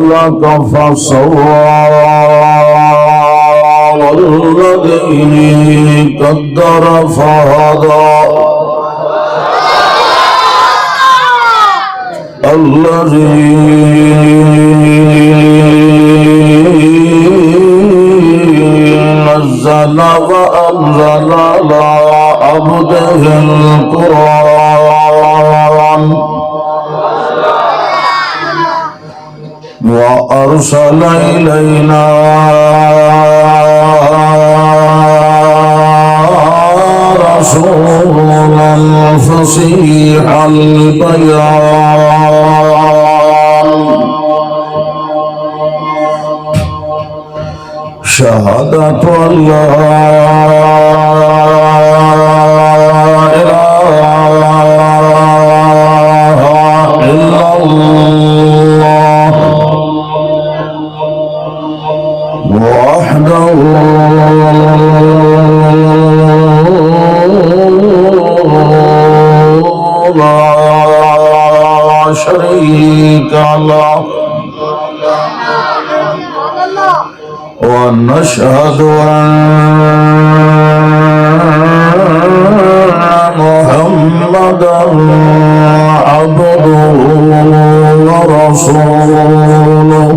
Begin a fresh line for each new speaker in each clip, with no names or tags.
لك فسوى والذي قدر فهدى الذي نزل وأنزل على عبده القرآن وأرسل إلينا رسولا فصيح البيان شهادة أن لا إله إلا الله وحده لا شريك له ونشهد أن محمدا عبده ورسوله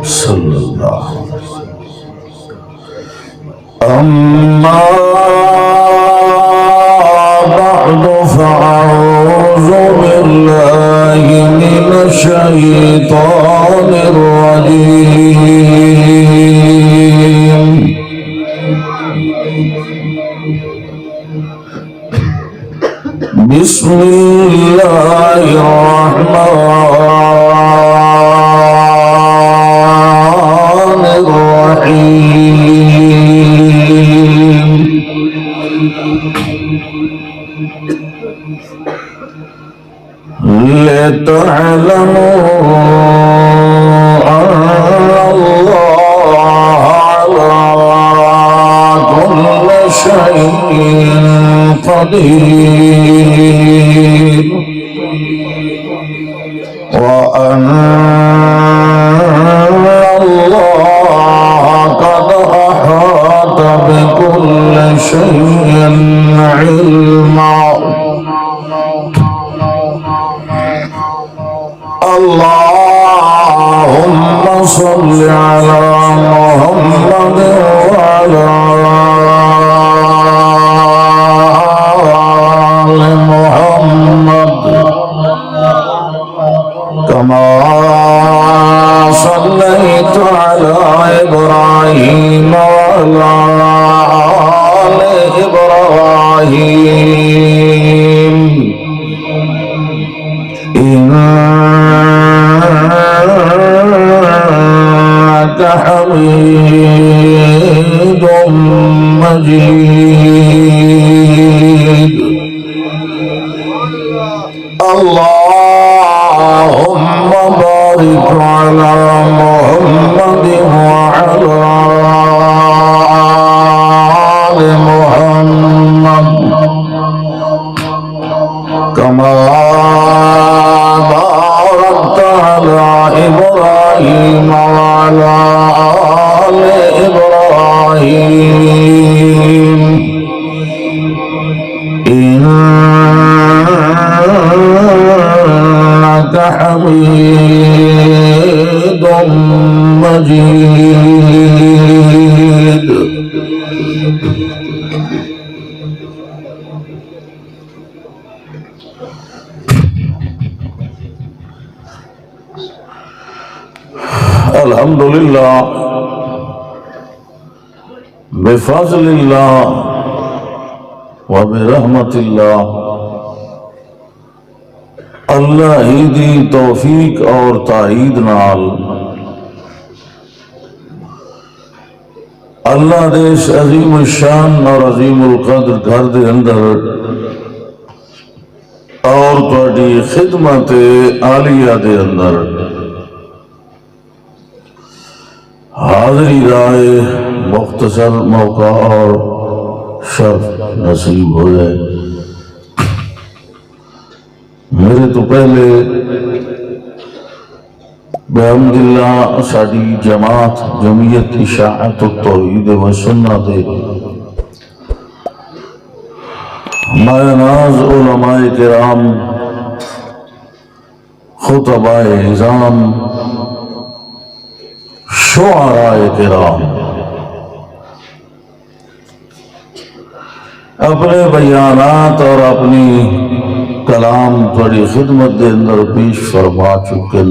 صلى الله عليه وسلم أما بعد فأعوذ بالله من الشيطان الرجيم بسم الله الرحمن الرحيم لتعلموا أن الله على كل شيء قدير وأن الله قد أحاط بكل شيء علما اللهم صل على محمد وعلى آل محمد كما صليت على إبراهيم وعلى آل إبراهيم إنك حميد مجيد اللهم بارك على محمد وعلى آل محمد كما باركت على إبراهيم وعلى آل إبراهيم إنك حميد مجيد الحمد لله بفضل الله وبرحمة الله اللہ ہی دی توفیق اور تائید نال اللہ دے اس عظیم الشان اور عظیم القدر گھر دے اندر اور تواڈی خدمت عالیہ دے اندر حاضری رائے مختصر موقع اور شرف نصیب ہو جائے۔ میرے تو پہلے بحمد اللہ ساری جماعت جمعیت اشاعت التوحید و سنت ہمارے ناز علماء کرام خطباء اعظام شعراء کرام اپنے بیانات اور اپنی کلام تھوڑی خدمت دے اندر پیش فرما چکے.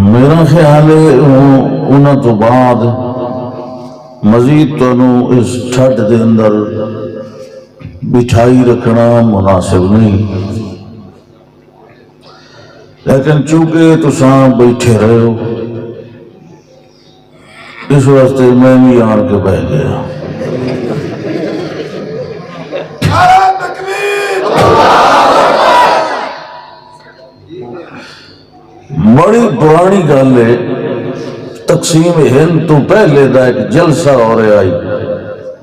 میرا خیال ہے انہوں تو بعد مزید تنوں اس ٹھڈ دے اندر بٹھائی رکھنا مناسب نہیں، لیکن چونکہ تساں بیٹھے رہے ہو اس واسطے میں بھی آن کے بہ گیا. بڑی پرانی گل ہے، تقسیم ہند تو پہلے دا ایک جلسہ ہو رہا ہے.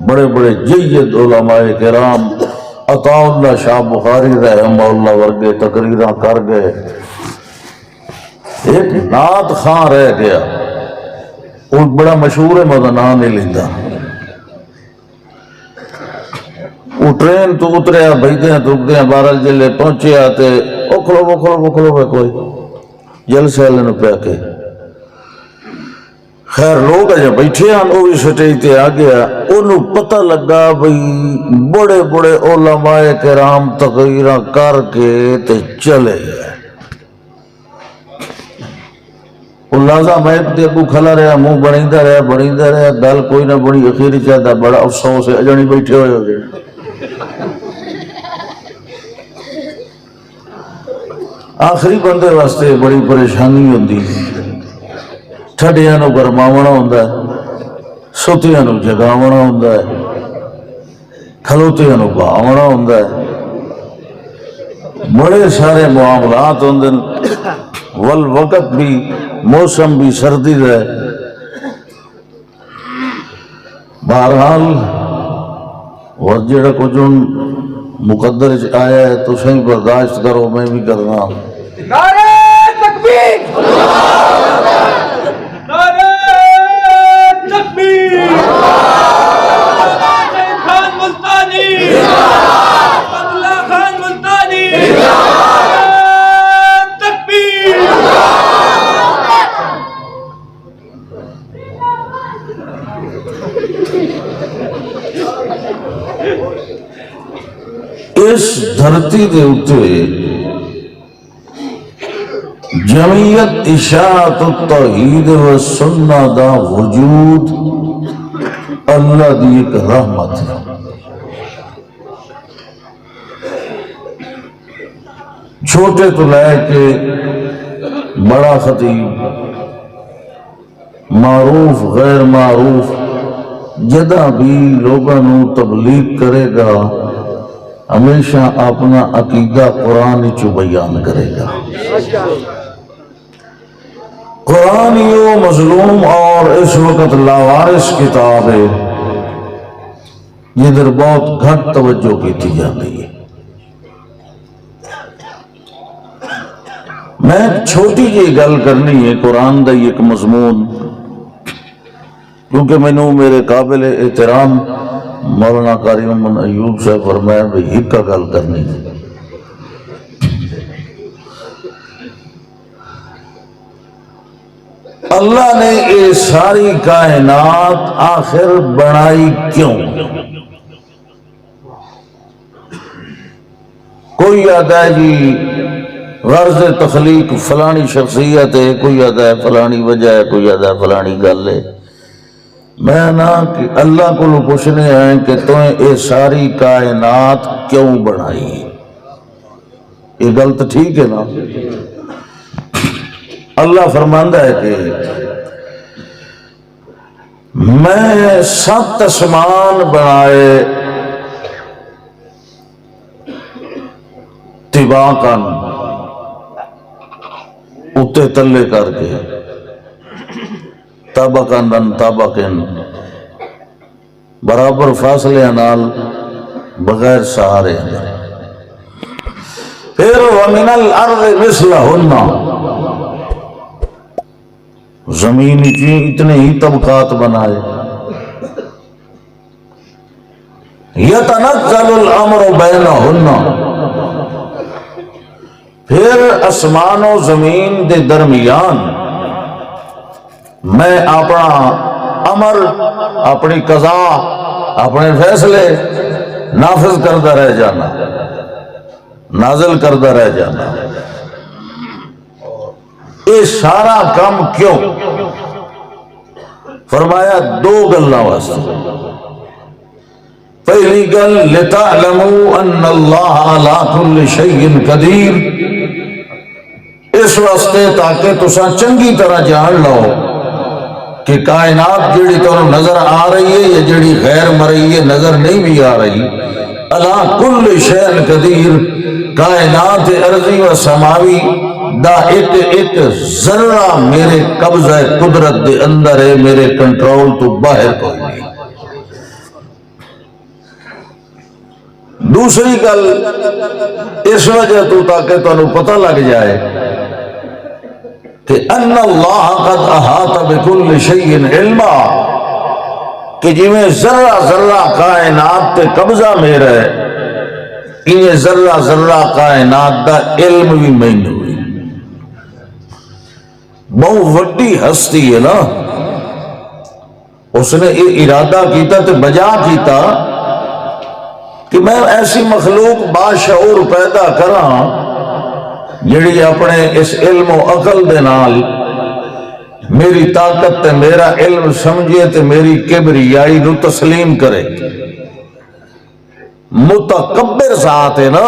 بڑے بڑے جید علماء کرام عطا اللہ شاہ بخاری رحمہ اللہ ورگے تقریراں کر گئے. ایک نعت خان رہ گیا، وہ بڑا مشہور ہے، مگر نام نہیں لیتا. وہ ٹرین تو اتریا، بھیجتے ہیں رکتے ہیں، بہرحال جلے پہنچے آتے اکھلو کوئی جلسے والے نے پیا کے خیر لوگ اجے بیٹھے ہیں. وہ بھی سٹیج تے آ گیا، انہوں پتہ لگا بھئی بڑے بڑے علماء کرام تقریراں کر کے تے چلے گئے. لہذا میں تے اگوں کھلا رہا، منہ بنیندہ رہا، گل کوئی نہ بنی. اخیری چاہتا بڑا افسوس ہے اجانی بیٹھے ہوئے ہو گئے. آخری بندے واسطے بڑی پریشانی ہوندی، ٹھڈیاں نو گرماونا ہوندا ہے، ستیاں نو جگاونا ہوندا ہے، کھلوتیاں نو بہاونا ہوندا ہے. بڑے سارے معاملات ہوندے، والوقت بھی موسم بھی سردی ہے. بہرحال اور جڑا کچھ مقدر آیا ہے تو صحیح برداشت کرو، میں بھی کرنا.
نعرہ تکبیر! نعرہ تکبیر! خان ملتانی! عبداللہ خان ملتانی! تکبیر!
اس دھرتی دے اتے جمعیت اشاعت التوحید و سنت دا وجود اللہ دی ایک رحمت ہے. چھوٹے تو لے کے بڑا خطیب، معروف غیر معروف، جدہ بھی لوگوں تبلیغ کرے گا ہمیشہ اپنا عقیدہ قرآن چو بیان کرے گا. قرآن یہ مظلوم اور اس وقت لاوارث کتاب ہے جدھر بہت گھٹ توجہ کی تھی جاتی ہے. میں چھوٹی جی گل کرنی ہے قرآن دا ایک مضمون، کیونکہ میں نے میرے قابل احترام مولانا قاری محمد ایوب صاحب فرمایا بھئی ایک کا گل کرنی ہے. اللہ نے یہ ساری کائنات آخر بنائی کیوں؟ کوئی آتا ہے جی غرض تخلیق فلانی شخصیت ہے، کوئی آتا ہے فلانی وجہ ہے، کوئی آتا ہے فلانی گل ہے. میں نا کہ اللہ کو پوچھنے ہیں کہ تمہیں یہ ساری کائنات کیوں بنائی؟ یہ گل تو ٹھیک ہے نا. اللہ فرماندہ ہے کہ میں 7 آسمان بنائے طباقاً، اتے تلے کر کے، طبقاً طبقاً، برابر فاصلے نال بغیر سہارے ہیں۔ پھر وَمِنَ الْأَرْضِ مِثْلَهُنَّ، زمین کی اتنے ہی طبقات بنائے۔ يَتَنَزَّلُ الْأَمْرُ بَيْنَهُنَّ، پھر آسمان و زمین دے درمیان میں اپنا امر، اپنی قضا، اپنے فیصلے نافذ کردہ رہ جانا، نازل کردہ رہ جانا۔ یہ سارا کام کیوں؟ فرمایا دو گلاں واسطے۔ پہلی گل لِتَعْلَمُوا أَنَّ اللَّهَ عَلَىٰ كُلِّ شَيْءٍ قَدِيرٌ، اس واسطے تاکہ تساں چنگی طرح جان لو کہ کائنات جڑی تمہیں نظر آ رہی ہے یا جڑی غیر مرئی ہے نظر نہیں بھی آ رہی، عَلَىٰ كُلِّ شَيْءٍ قَدِيرٌ، کائنات ارضی و سماوی دا ایک ذرہ میرے قبضہ قدرت دے اندر ہے، میرے کنٹرول تو باہر کوئی نہیں۔ دوسری گل اس وجہ تو تاکہ تمہیں پتہ لگ جائے کہ ان اللہ قد احاط بكل شیء علما، کہ جویں ذرہ ذرہ کائنات تے قبضہ میرا ہے، یہ ذرہ ذرہ کائنات دا علم بھی مینوں ہے۔ بہت وڈی ہستی ہے نا، اس نے یہ ارادہ کیتا تے بجا کیتا کہ میں ایسی مخلوق باشعور پیدا کراں جڑی اپنے اس علم و عقل دے نال میری طاقت تے میرا علم سمجھے تے میری کبریائی نو تسلیم کرے۔ متکبر ذات ہے نا،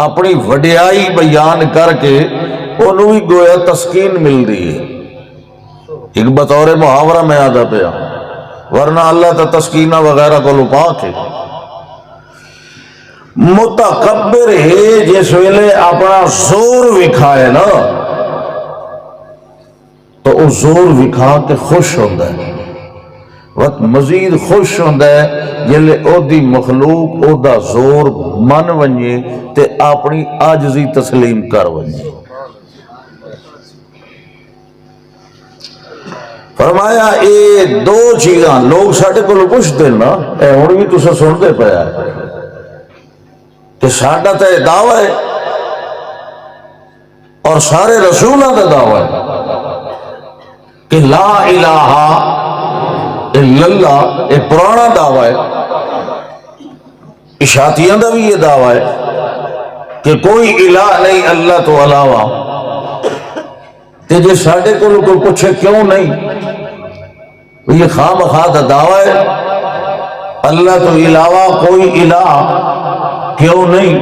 اپنی وڈیائی بیان کر کے انہوں بھی گویا تسکین مل رہی ہے۔ ایک بطور محاورہ میں آدھا پیا، ورنہ اللہ تا تسکینہ وغیرہ کو لپاک ہے۔ متکبر ہے جس ویلے اپنا زور وکھائے نا تو وہ زور وکھا کے خوش ہوتا ہے، وقت مزید خوش ہوتا ہے جلے او دی مخلوق او دا زور من ونجے تے اپنی عاجزی تسلیم کر ونجے۔ فرمایا اے دو چیزاں لوگ ساڑھے کو پوچھتے ہیں نا، اے ہن بھی تسا سنتے پیا ہے کہ ساڈا تے دعویٰ ہے اور سارے رسولوں کا دعویٰ ہے کہ لا الہ الا اللہ، ایک پرانا دعویٰ ہے۔ اشاعتیاں دا بھی یہ دعویٰ ہے کہ کوئی الہ نہیں اللہ تو علاوہ، تے جے ساڈے کو کوئی پوچھے کیوں نہیں، یہ خواہ مخواہ دا دعویٰ ہے اللہ تو علاوہ کوئی الہ کیوں نہیں۔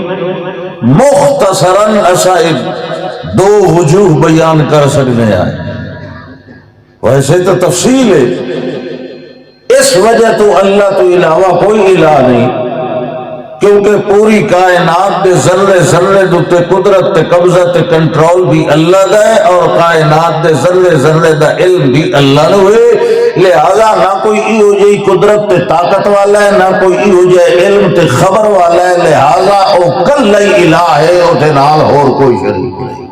مختصراً اسا دو وجوہ بیان کر سکتے ہیں، ویسے تو تفصیل ہے۔ اس وجہ تو اللہ تو علاوہ کوئی الہ نہیں کیونکہ پوری کائنات دے ذرے ذرے دوتے قدرت تے قبضہ تے کنٹرول بھی اللہ دا ہے، اور کائنات دے ذرے ذرے دا علم بھی اللہ نے ہوئے، لہذا نہ کوئی ایہو جئی قدرت تے طاقت والا ہے، نہ کوئی ایہو جئی علم تے خبر والا ہے، لہذا او کل ہی الہ ہے، او دے نال اور کوئی شریک نہیں۔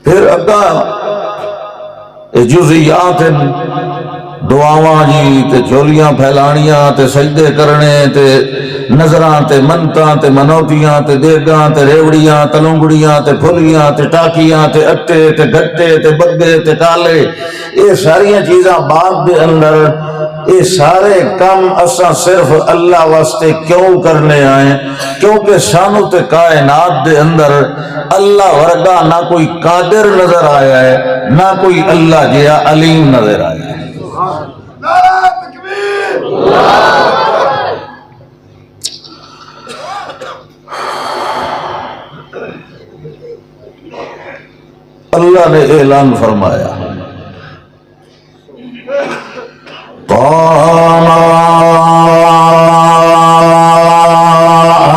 پھر اگا جزیات دعاواں جی تے جھولیاں پھیلانیاں تے سجدے کرنے تے نظراں تے منتاں تے منوتیاں تے دیگاں تے ریوڑیاں تلونگڑیاں تے پھلیاں تے ٹاکیاں تے اٹے تے گٹے تے بگے تے کالے، یہ ساریاں چیزاں بعد دے اندر، یہ سارے کام اساں صرف اللہ واسطے کیوں کرنے آئے؟ کیونکہ سانو تے کائنات دے اندر اللہ ورگا نہ کوئی قادر نظر آیا ہے، نہ کوئی اللہ جیا علیم نظر آیا ہے۔
نعرہ تکبیر!
اللہ نے اعلان فرمایا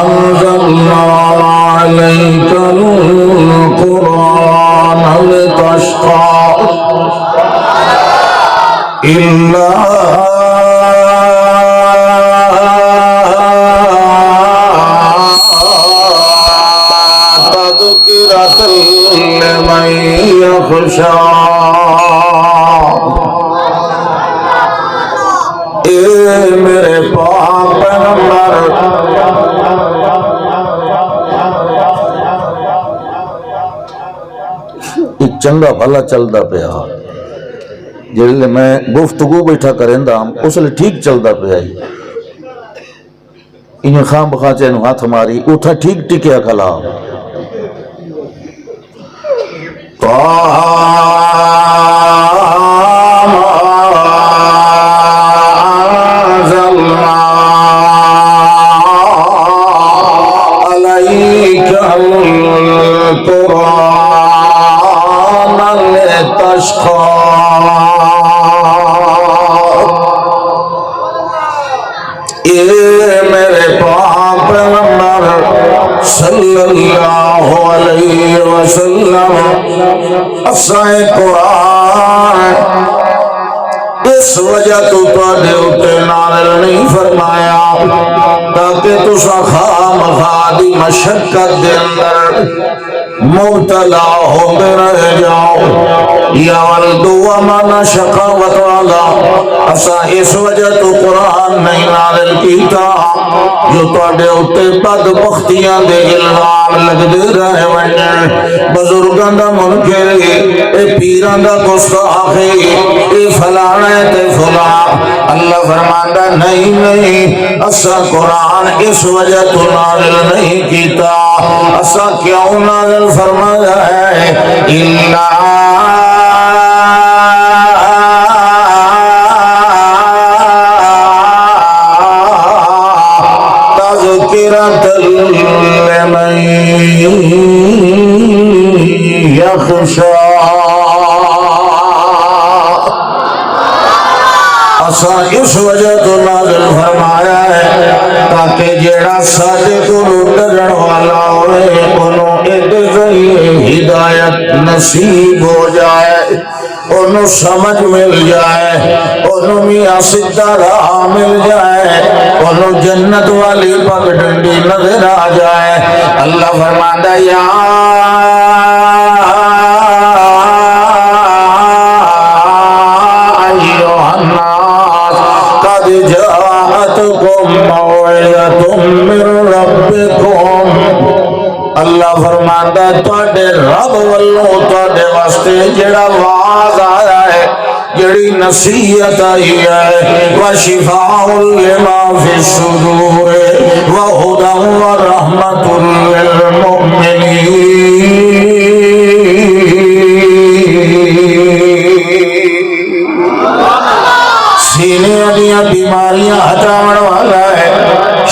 انزلنا عليك القرآن لتشقى إلا اے میرے پاک پیغمبر ایک چنگا بھلا چلدا پیا جلے میں گفتگو بیٹھا کریندا اس لیے ٹھیک چلدا پیا انہیں خام بخاچے نو ہاتھ ماری اتھا ٹھیک ٹکیا کھلا میرے پاک پیغمبر صلی اللہ علیہ وسلم اسائے قرآن اس وجہ تو پڑھے اتے نازل نہیں فرمایا تاکہ تسا خام خادی مشقت دے اندر مبتلا ہوتے رہ جاؤ یا ولدو ومانا شقاوت والا اسا اس وجہ تو قرآن نہیں نازل کیتا جو تواڈے اتے بدبختیاں دے الزام لگدے رہے ونجن بزرگاں دا منکر اے پیراں دا گستاخ اے فلانا تے فلاں اللہ فرماندا نہیں اسا قرآن اس وجہ تو نازل نہیں کیتا اسا کیوں نازل فرمایا ہے لمن يخشى اسا اس وجہ تو نازل فرمایا ہے تاکہ جیڑا ساڈے کو ڈرن والا ہوئے انہوں ایک ہدایت نصیب ہو جائے انہوں سمجھ مل جائے انہوں میاں سدھا راہ مل جائے انہوں جنت والی پگ ڈنڈی نظر آ جائے اللہ فرماندا یا ایھا الناس قد جاءتکم موعظۃ من ربکم اللہ فرماندا تواڈے رب والوں تواڈے واسطے جڑا واز آیا ہے جڑی نصیحت آئی ہے وشفاء لما فی الصدور وہدی ورحمۃ للمؤمنین سینے دیاں بیماریاں ہٹاون والا ہے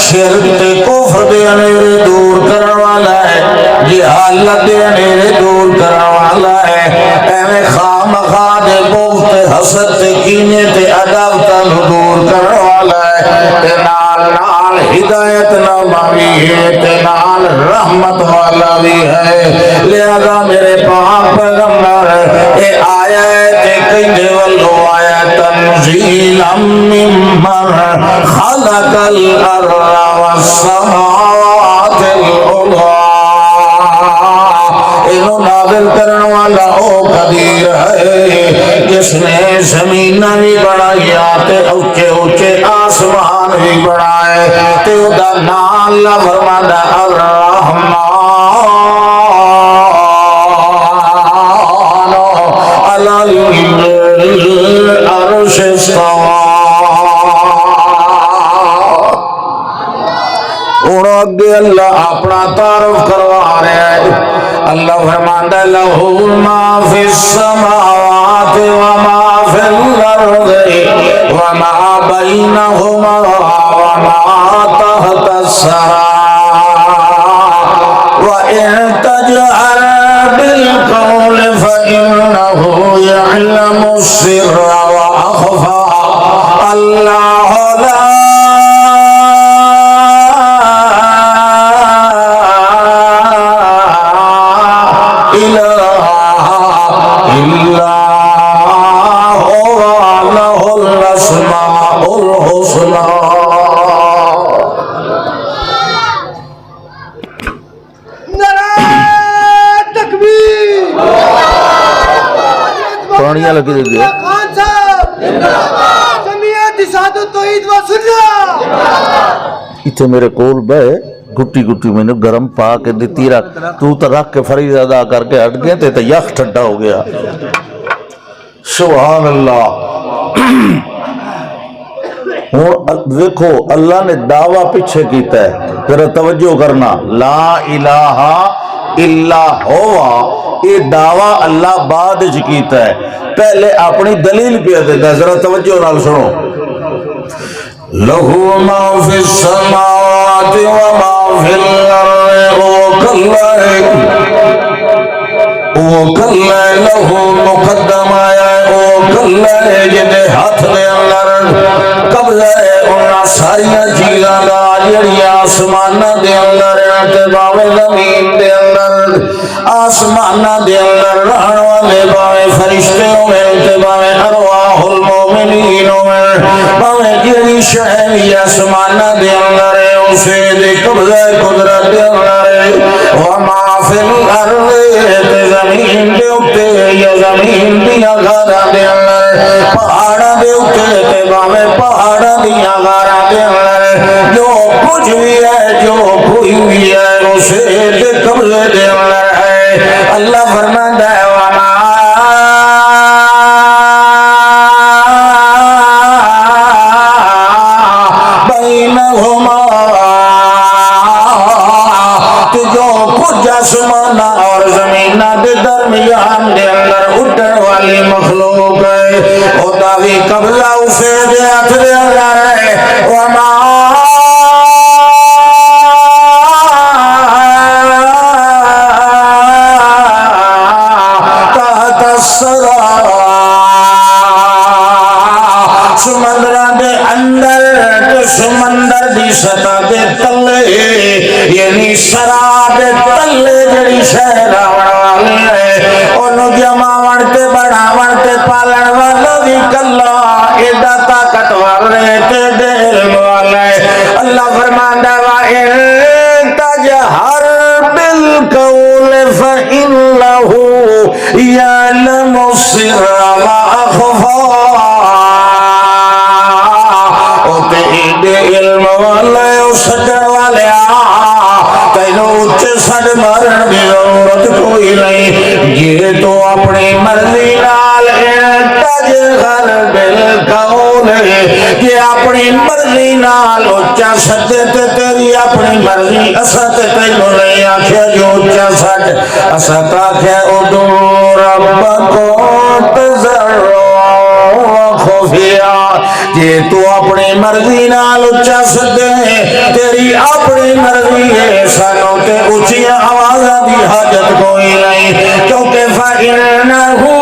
شرک تے کفر دے اندھیرے دور کرن والا ہے جہالت دے اندھیرے دور کرن والا ہے ایویں خامخواہ دے بغض تے حسد تے کینے تے عداوت نو دور کرن والا ہے تے نال نال ہدایت نامہ بھی ہے تے نال رحمت والا بھی ہے لہذا میرے پاک پیغمبر اے آیا تے کہندے والو آیا تنزیلا ممن خلق الارض والسماوات العلی انہوں نازل کرن والا او قدیر ہے جس نے زمینہ بھی بڑھایا تے اونچے اونچے آسمان بھی بڑھائے تے ادا نام اللہ فرماتا الرحمن علی العرش استوى اور اگے اللہ اپنا تعارف کروا رہا ہے اللہ فرماندا لہ ما فی السماوات وما فی الارض وما بینہما وما تحت الثری وَإِن تَجْهَرْ بِالْقَوْلِ فَإِنَّهُ يَعْلَمُ السِّرَّ وَأَخْفَى اللہ لا لگی اتنے میرے کول بہ گٹی گٹی میں نے گرم پا کے دیتی رکھ تو رکھ کے فرید ادا کر کے ہٹ گیا تے یخ ٹھنڈا ہو گیا سبحان اللہ ہوں دیکھو اللہ نے دعویٰ پیچھے کیتا ہے ذرا توجہ کرنا لا الہ الا ہوا یہ دعویٰ اللہ بعد کیتا ہے پہلے اپنی دلیل پہ دیتا ہے ذرا توجہ نال سنو لہو ما فی السماوات وما فی الارض وہ کلہ لہو مقدم آیا وہ کلہ جدے ہاتھ دے اندر قبضہ ہے انہاں ساریاں چیزاں دا جڑی آسمانہ دے اندر تے باوے زمین دے اندر آسمانہ دے اندر رہن والے باوے فرشتے ہوئے تے باوے ارواح المومنین ہوئے باوے جڑی شے وی آسمانہ دے اندر ہے اسے دے قبضہ قدرت دے اندر ہے وما فی الارض تے زمین دے اوتے یا زمین دیاں غاراں دے اندر پہاڑاں دے اوتے تے باوے پہاڑاں دیاں غاراں دے اندر جو کچھ بھی ہے جو کوئی بھی ہے اسے دے قبضے دے اندر ہے اللہ فرماتا ہے وما بینہما تو جو کچھ آسمانہ اور زمینہ دے درمیان دے اندر اٹھن والی مخلوق ہے ہوتا بھی قبضہ اسے دے ہاتھ دے اندر ہے وما تحت الثرى سمندر دے اندر سمندر دی سطح دے تلے یعنی سرا دے تلے جڑی شہر آوڑ والے ہے انہوں جماوڑ تے بڑھاوڑ تے پالن والا بھی کلا ایڈا طاقت والے تے دے علم والے اللہ فرماندہ وَإِن تَجْهَرْ بِالْقَوْلِ فَإِنَّهُ يَعْلَمُ السِّرَّ وَأَخْفَى علم والے سجن والے تینوں اچھے سج مارن کی ضرورت کوئی نہیں یہ تو اپنی مرضی نال تجہر بالقول یہ اپنی مرضی نال اچھا سجے تے تیری اپنی مرضی اسا تے تینوں نہیں آکھیا جو اچھا سج اسا آکھیا ادعو ربکم تضرعا وخفیا یہ تو اپنی مرضی نال اچھا سدے تیری اپنی مرضی ہے سانوں تے اچھیاں آوازاں دی حاجت کوئی نہیں کیونکہ فَإِنَّهُ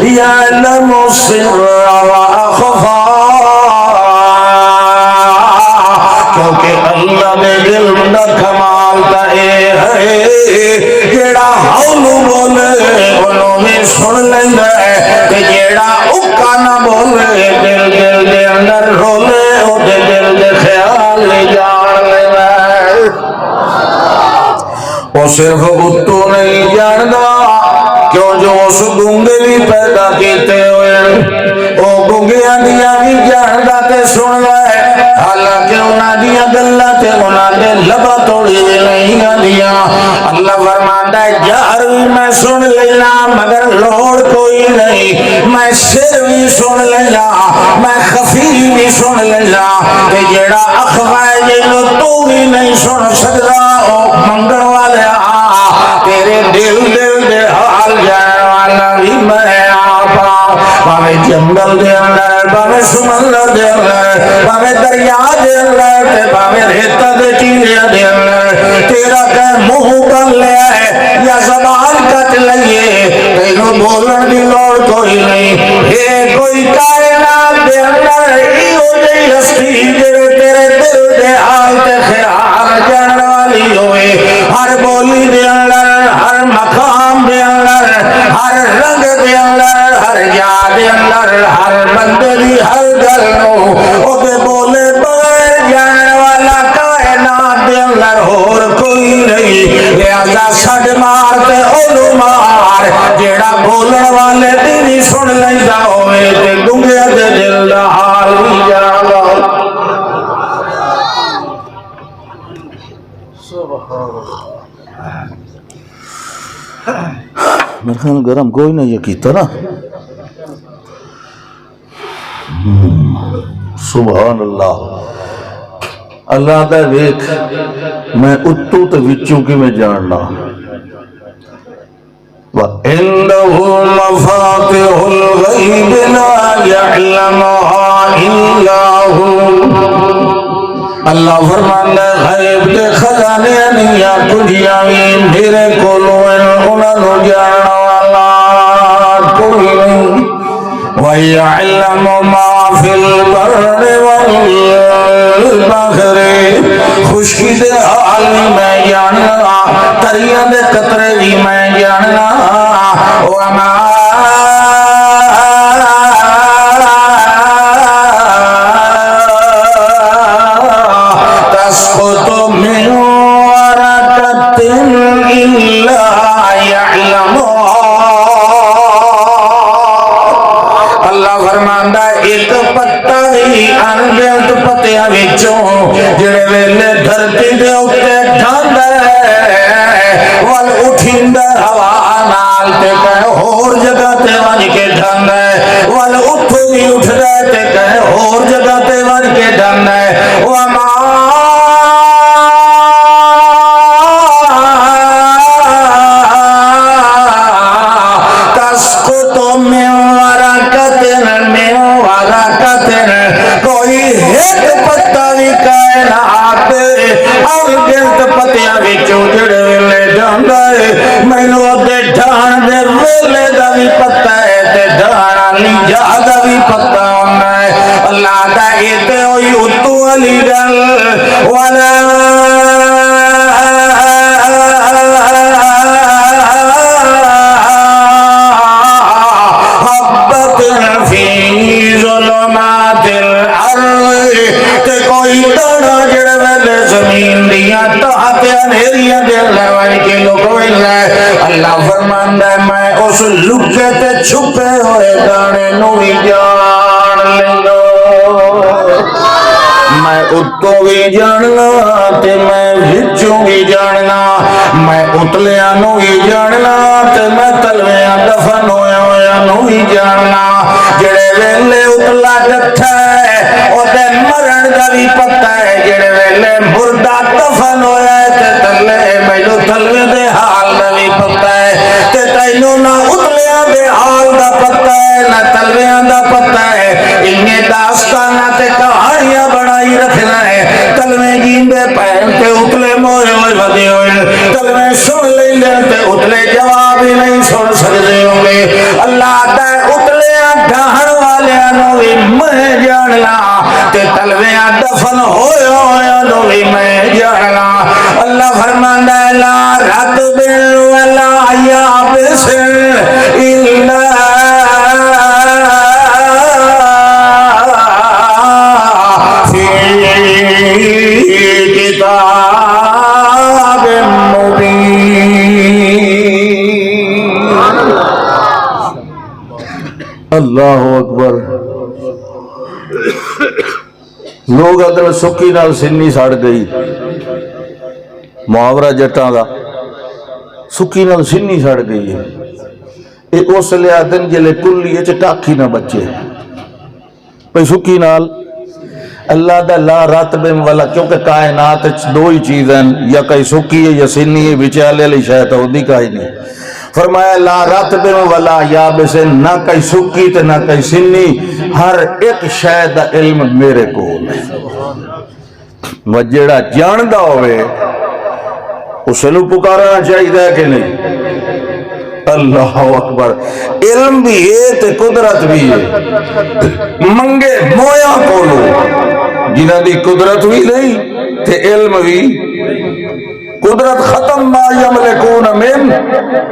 يَعْلَمُ السِّرَّ وَأَخْفَى کیونکہ اللہ نے علم دا کمال دا اے ہے جیڑا ہولو بولے انہوں نے سن لیندہ ہے کہ جیڑا اکا نہ بولے دل دل دے اندر رولے او دل دل دے خیال لے جان لیندہ ہے وہ صرف اتو نہیں جاندہ کیوں جو اس گونگے بھی پیدا کیتے ہوئے وہ گونگیاں دیا بھی جاندہ تے سن لائے حالانکہ انہاں دیا گلہ تے انہاں دے لبا توڑی نہیں دیا اللہ فرماتا ہے جہر بھی میں سن لینا مگر لوڑ کوئی نہیں میں سر بھی سن لینا میں خفی بھی سن لینا کہ جیڑا اخوائے جنو تو بھی نہیں سن سکتا او منگل والے تیرے دل دل دے حال جائے والا بھی میں آپا باوے جنگل دے اندر باوے سمندر دے اندر باوے دریا دے اندر باوے ریتا دے چیزیں دے اندر تیرا کہ منہ کر لیا ہے یا زبان کٹ لئیے تینوں بولن دی لوڑ کوئی نہیں ہے کوئی کائنات دے اندر ہی ہو جئی ہستی جڑے تیرے دل دے حال تے خیال جان والی ہوئے ہر بولی دے اندر ہر مقام دے اندر ہر رنگ دے اندر ہر یاد دے اندر ہر بندے دی ہر گل نو او دے بولے بغیر جان والا کائنات دے اندر اور کوئی نہیں لہذا
لہذا سڈ مار تے اونوں مار جیڑا بولن والے دی بھی سن لیندا ہوئے تے گنگے دے دل دا حال بھی جاندا
میرے خیال گرم کوئی نہیں یہ کیتا نا سبحان اللہ اللہ دا ویکھ میں اتو تے وچوں کی میں جاننا
وَإِنَّهُ مَفَاتِحُ الْغَيْبِ لَا يَعْلَمُهَا إِلَّا هُوَ اللہ فرماندا ہے غیب کے خزانے نہیں کجھیاں وی میرے کولوں انہاں نوں جانن والا کوئی نہیں وَيَعْلَمُ مَا فِي الْبَرِّ وَالْبَحْرِ خشکی دے حال میں جاننا دریاں دے قطرے بھی میں جاننا وَمَا تَسْقُطُ مِنْ وَرَقَةٍ إِلَّا يَعْلَمُهَا اللہ فرماندا ایک پتا ہی انگنت پتیاں وچوں جڑے ویلے دھرتی دے اوتے ڈھاندا ول اٹھیندا ہوا نال تے کہے ہور جگہ تے ونج کے ڈھاندا ول اٹھو بھی اٹھدا تے کہے ہور جگہ تے ونج کے ڈھاندا وما تسقط من کوئی ایک پتا بھی کائنات اور گنت پتیاں وچوں جڑے ویلے جاندا ہے مینوں اودے ڈھان دے ویلے دا بھی پتہ ہے تے ڈھانا لیجا دا بھی پتہ ہوندا ہے اللہ دا اے تے ہوئی اتو علی گل ولا اللہ فرماندا ہے میں اس لکے تے چھپے ہوئے دانے نو بھی جان لیندا میں اتوں بھی جاننا تے میں وچوں بھی جاننا میں اتلیاں نو بھی جاننا تے میں تلویاں دفن ہویا نو بھی جاننا جڑے ویلے اتلا ڈٹھا ہے او تے مرن دا بھی پتہ ہے جڑے ویلے مردہ دفن ہویا ہے تے تلے مینوں تلوے دے حال دا بھی پتہ ہے تے تینوں نہ اتلیاں دے حال دا پتہ ہے نہ تلویاں دا پتہ ہے انہیں داستاناں تے کہانیاں بنائی رکھنا ہے تلوے جیندے پہن تے اتلے موئے ہوئے ودے ہوئے تلوے سن لیں تے اتلے جواب ہی نہیں سن سکتے ہوں گے اللہ دا اتلیاں ڈھاہن والیاں نو بھی میں جاننا تے تلویاں دفن ہوئے نو بھی میں جاننا اللہ فرماندا ہے لا رطب ولا یابس الا فی کتاب مبین
اللہ اکبر لوگ اگر سکی نال سنی سڑ گئی محاورہ جٹاں دا سکی نال سنی سڑ گئی ہے یہ اس لئے دن جلے کلی ٹاکی نہ بچے پہ سکی نال اللہ دا لا راتب والا کیونکہ کائنات دو ہی چیزیں یا کئی سکی ہے یا سنی ہے بچالے لی شاید ہوندی کا ہی نہیں فرمایا لا راتب والا یابس نہ کئی سکی تے نہ کئی سنی ہر ایک شاید علم میرے کو وجڑا جاندہ ہوئے اسے نو پکارنا چاہیے کہ نہیں اللہ اکبر علم بھی ہے تے قدرت بھی ہے منگے مویا کولو جنہ دی قدرت بھی نہیں تے علم بھی قدرت ختم ما یملکون من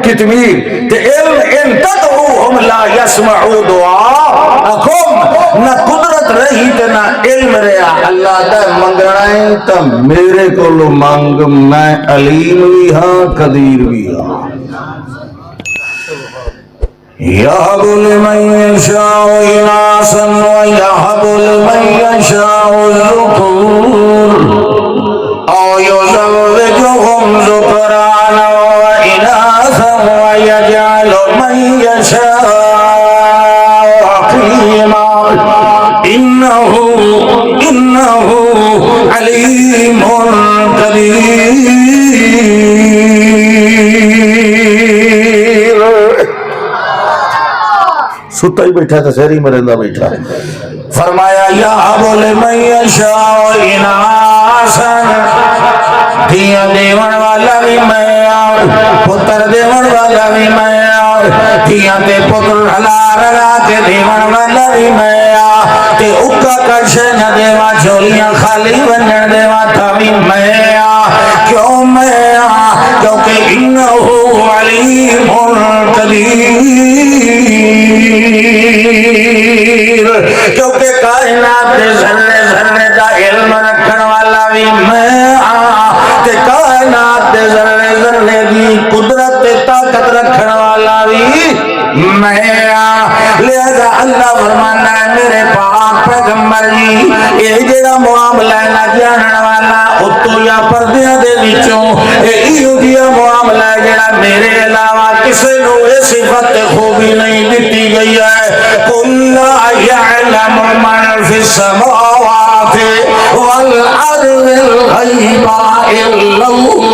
کتمیر تے علم ان تدعوہم لا یسمعو دعاءکم نہ قدرت رہی تے نہ
نہ علم رہا اللہ دا منگنا ہے تو میرے کو مانگ، میں علیم بھی ہاں قدیر بھی ہاں۔ یہب لمن یشاء اناثا ویہب لمن یشاء الذکور او یزوجہم ذکرانا واناثا ویجعل من یشاء عقیما انہو علیم قدیر۔ ستا ہی بیٹھا تھا، سہری مرندہ بیٹھا، فرمایا یہب لمن یشاء اناثا، دھیاں دیون والا بھی میں پتر دیون والا بھی میں، دھیاں تے پتر ہلا رلا کے دیون والا بھی میں، تے اکا کشے نہ دیوا جھولیاں خالی ونجن دیوا تھا بھی میں۔ کیوں میں؟ کیونکہ انہو علیم قدیر، کیونکہ کائنات دے ذرے ذرے دا علم رکھن والا بھی میں، تے کائنات دے ذرے ذرے دی قدرت تے طاقت رکھن والا بھی میں۔ لہذا اللہ فرمانا ہے میرے پاک پیغمبر جی، یہ جڑا معاملہ ہے نہ جانن والا اتو یا پردیاں دے وچوں، ایہو جیا معاملہ ہے جڑا میرے علاوہ کسے نو یہ صفت خوبی نہیں دتی گئی ہے۔ قل لا يعلم من في السماوات والارض الغیب الا اللہ۔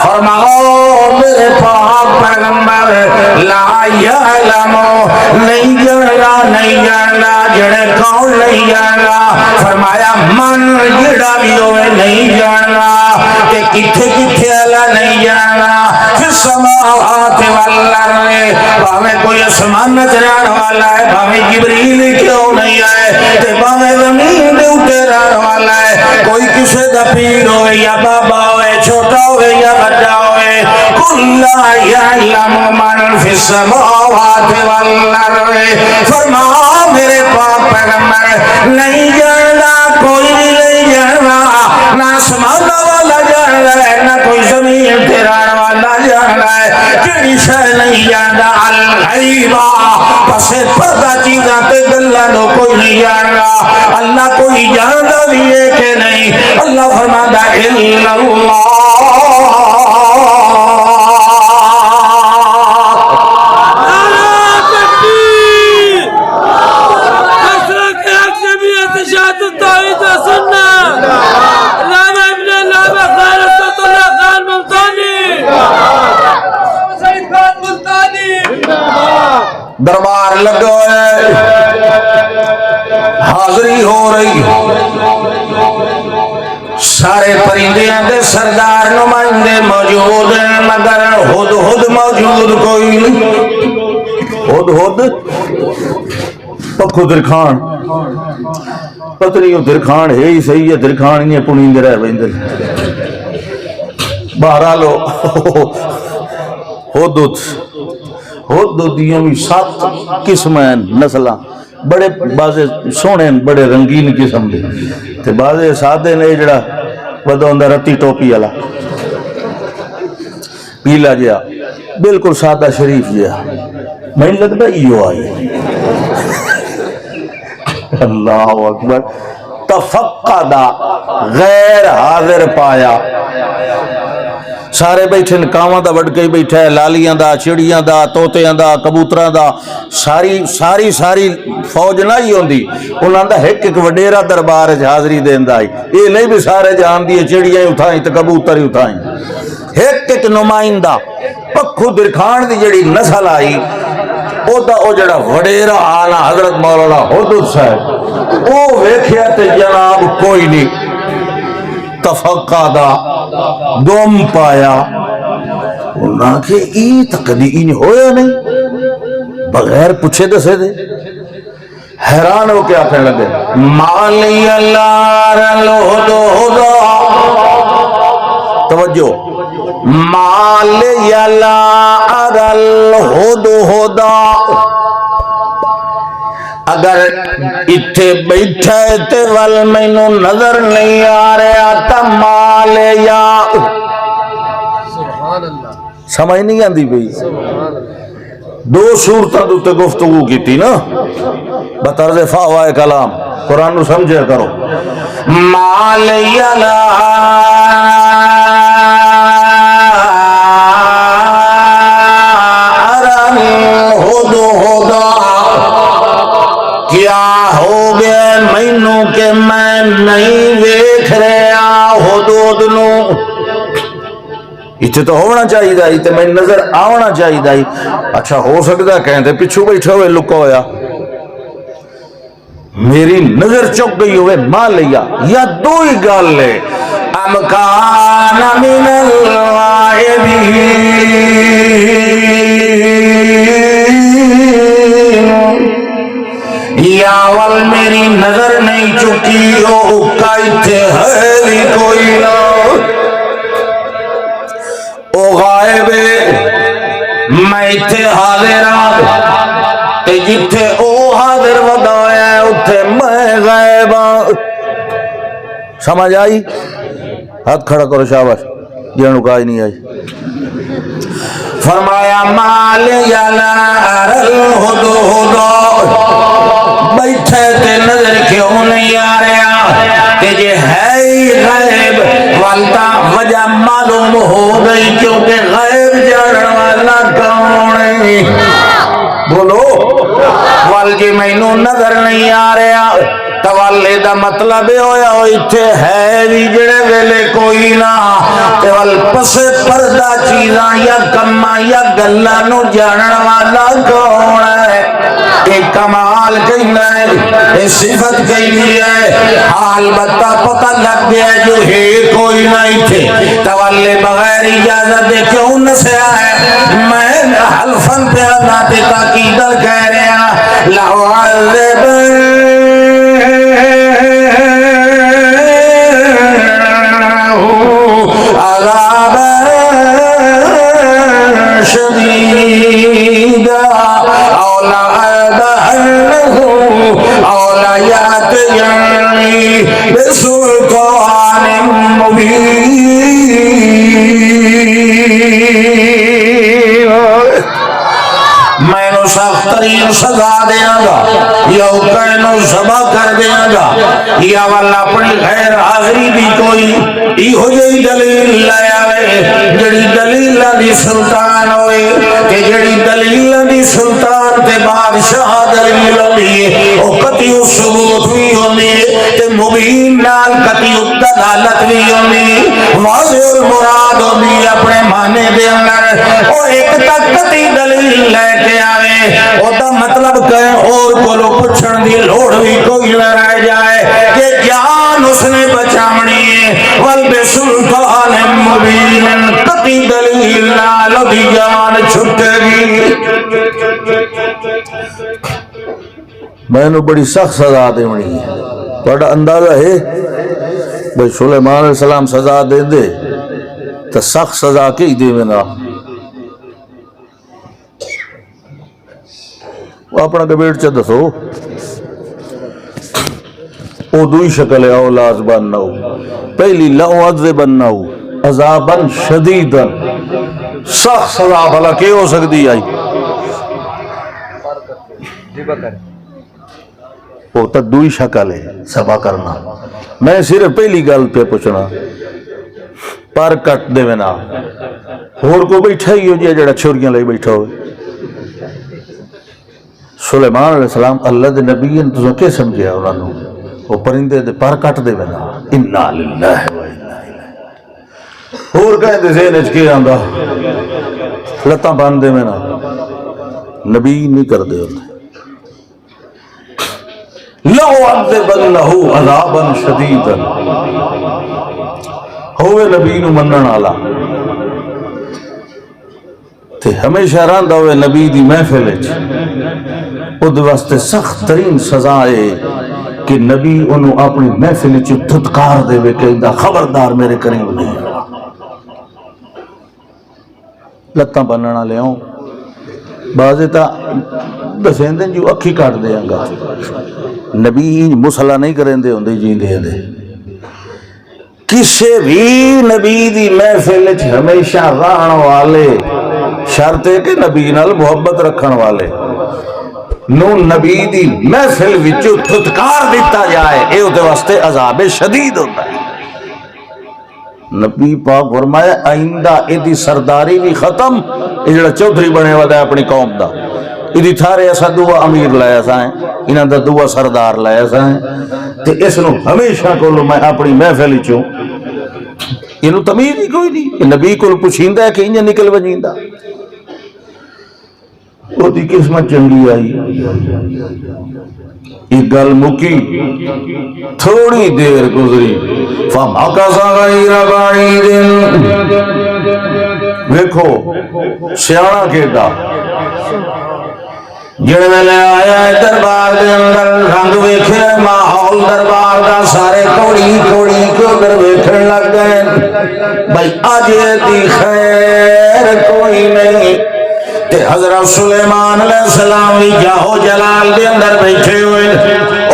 فرماؤ میرے پاک پیغمبر لا یعلم، نہیں جاننا نہیں جاننا، جڑے کون نہیں جاننا، فرمایا من جڑا بھی ہوئے نہیں جاننا، کہ کتھے کتھے اللہ نہیں جاننا، پھر سماوات والارض، بھاوے کوئی اسمان چڑھن والا ہے، بھاوے جبریل کیوں نہیں آئے، تے بھاوے زمین دے اوتے رہن والا ہے، کوئی کسے دا پیر ہوئے یا بابا ہوئے، چھوٹا ہوئے یا بڑا ہوئے، قل لا يعلم من في السماوات والارض، فرماؤ میرے پاک پیغمبر نہیں جاننا، کوئی بھی نہیں جاننا، نہ آسمان والا جاننا ہے، نہ کوئی زمین تے رہن والا جاننا ہے، کیڑی شے نہیں جاننا الغیبہ، پس پردہ چیزاں تے گلاں نو کوئی نہیں جاننا، اللہ کوئی جاندا بھی ہے کہ نہیں، اللہ فرماتا الا اللہ۔ دربار لگا ہے، حاضری ہو رہی، سارے پرندیاں دے سردار نمائندے موجود ہیں، مگر ہدہد موجود کوئی نہیں۔ ہدہد پکھو درخان، پتنیوں درخان ہے ہی صحیح ہے، درخان ہی پنیندے رہ بہندے، بہرحالو ہدہد دیاں بھی 7 قسمیں نسلاں، بڑے بازے سونے بڑے رنگین قسم دے، تے بازے سادے نے جڑا ودا ہوندا رتی ٹوپی والا پیلا جیا، بالکل سادہ شریف جیا، میں لگتا ایو آئی۔ اللہ اکبر۔ تفقدا، غیر حاضر پایا، سارے بیٹھے کاواں دا وڈ کے بیٹھا ہے، لالیاں دا، چڑیاں دا، طوطیاں دا، کبوتراں دا، ساری فوج نہ ہی ہوندی، انہاں دا ایک وڈیرا دربار حاضری دیندا ہے، یہ نہیں بھی سارے جان دی چڑیاں اٹھائیں تے کبوتر اٹھائیں، ایک نمائندہ پکھو درخان دی جڑی نسل آئی، او جڑا وڈیرا آنا حضرت مولانا ہدہد صاحب، او ویکھیا تے جناب کوئی نہیں، تفقدا دوم پایا، انہاں کہ ای تقدی ای ہویا نہیں، بغیر پوچھے دسے دے، حیران ہو کے آتے لگے مالی اللہ الہدہد، توجہ، مالی اللہ الہدہد، اگر اتھے بیٹھے تے ول مینوں نظر نہیں آ رہا تا مال یا
سمجھ نہیں آندی بھئی دو صورتوں تے گفتگو کی تھی نا بطرز فاوائے کلام قرآن نو سمجھے کرو
مال یا لا کیا ہو گیا مینوں کہ میں نہیں ویکھ رہا حدود نو
اتنے تو ہونا چاہیے اتنے میں نظر آنا چاہیے اچھا ہو سکتا کہتے پچھو بیٹھے ہوئے لکا ہویا میری نظر چک گئی ہوئے ماں لیا یا دو ہی گال لے
امکان من الغائبین یا ول میری نظر نہیں چکی ہو اکا اتھے ہے بھی کوئی نہ او غائب میں اتھے حاضر ہوں تے جتھے او حاضر ودایا ہے اتھے میں غائب ہوں
سمجھ آئی ہاتھ کھڑا کرو شاباش یہ نکائی نہیں آئی
فرمایا مال یلار الہدود بیٹھے تے نظر کیوں نہیں آ رہا کہ یہ ہے ہی غیب والدہ وجہ معلوم ہو گئی کیونکہ غیب جاننے والا کون ہے بولو والجی مینوں نظر نہیں آ رہا توالے دا مطلب ہویا اتھے ہے بھی جڑے ویلے کوئی نہ ول پس پردہ چیزاں یا کما یا گلاں نو جانن والا کون ہے ایک کمال کہنا ہے ایک صفت کہنی ہے حال بتا پتہ لگ گیا جو ہے کوئی نہ اتھے توالے بغیر اجازت دے کیوں نسیا ہے میں حلفن پہ ناتے تاکیدر کہہ رہا لہو عذب عذابا شدیدا او لعذبنه او لیاتینی بسلطان مبین میں نو سخت ترین سزا دیا گا یا کہنو ذبح کر دیا گا یا والا اپنی غیر حاضری بھی کوئی ہو جئی دلیل لے آئے جڑی دلیل دی سلطان ہوئے کہ جڑی دلیل دی سلطان تے بادشاہ دلیل لیے او قطعی ثبوت بھی ہوندی تے مبین نال قطعی دلالت بھی ہوندی واضح المراد ہوندی اپنے معنی دے اندر او ایک تک قطعی دلیل لے کے آوے او دا مطلب کہیں اور کولو پچھن دی لوڑ بھی کوئی نہ رہ جائے کہ جان اس نے بچامنی ہے والبسلطان مبین قطعی دلیل نالو دی جان چھٹے گی
میں نے بڑی سخت سزا دے منی ہے توڑا اندازہ ہے بھئی سلیمان علیہ السلام سزا دے دے تو سخت سزا کی دے منا وہ اپنا کبیٹ چا دسو او دوئی شکل ہے اولاز بننا ہو پہلی لَعُعَذِّبَنَّهُ عذاباً شدیداً سخت سزا بھلا کی ہو سکتی آئی وہ تو دوئی شکل ہے سبا کرنا میں صرف پہلی گل پہ پوچھنا پر کٹ دے میں نا اور کو بیٹھا ہی ہو جائے جڑا چھوڑیاں لے بیٹھا ہوئے سلیمان علیہ السلام اللہ دے نبی ان تو کیا سمجھے انہوں نے وہ پرندے دے پر کٹ دے میں نا اِنَّا لِلَّهِ وَإِنَّا إِلَيْهِ اور کہیں دے زین اچھ کے آندہ لتاں باندھ دے میں نا نبی نہیں کر دے انہیں لَعُعَذِّبَنَّهُ عَذَابًا شَدِيدًا ہوئے نبی نو منن آلا تے ہمیشہ راندہ ہوئے نبی دی محفل اچھ خود واسطے سخت ترین سزا ہے کہ نبی انہوں اپنی محفل اچھ دھتکار دے وے کہ اندہ خبردار میرے قریب نہیں ہے لتاں بننا لے آؤں بعض تا دسیں دیں جو اکھی کاٹ دیں گا نبی مسئلہ نہیں کریں دے ہوندے جی دے دے کسے بھی نبی دی محفل ہمیشہ رہن والے شرط ہے کہ نبی نال محبت رکھن والے نو نبی دی محفل وچوں تھتکار دیتا جائے اے اودے واسطے عذاب شدید ہوتا ہے نبی پاک فرمایا آئندہ ایدی سرداری بھی ختم یہ جڑا چودھری بنے ودا ہے اپنی قوم دا ایدی تھارے ایسا دعا امیر لائے سائیں انہاں دا دعا سردار لائے سائیں تے اس نو ہمیشہ کولو میں اپنی محفل چوں انہوں تمیز ہی کوئی نہیں نبی کول پوچھیندا ہے کہ انہیں نکل وجیندا وہ دی قسمت چنگی آئی ایک گل مکی تھوڑی دیر گزری فَمَكَثَ غَيْرَ بَعِيدٍ دیکھو سیاڑا کیڑا جڑے ویلے آیا ہے دربار دے اندر رنگ ویکھے ماحول دربار دا سارے کوڑی کوڑی کے ادھر ویکھن لگ گئے بھائی آج دی خیر کوئی نہیں تے حضرت سلیمان علیہ السلام بھی جاہو جلال دے اندر بیٹھے ہوئے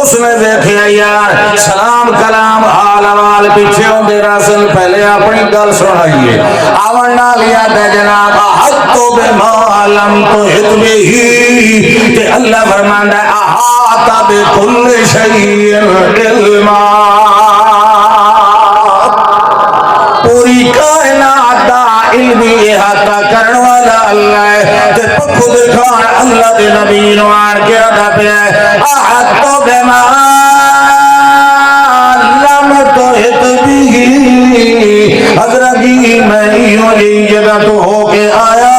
اس نے دیکھے یار سلام کلام حال حوال پیچھے ہوندے راسل پہلے اپنی گل سنائیے آورنا لیا دے جناب احطو بما لم تحط بہی تے اللہ فرماندا ہے احاط بكل شیء علما پوری کائنات دا علمی احاطہ کرنے والا اللہ ہے تے پکھو دکھان اللہ دے نبی نوار کے ادا پہ ہے احطو بما لم تحط بہی حضرت جی میں یہ جگہ تو ہو کے آیا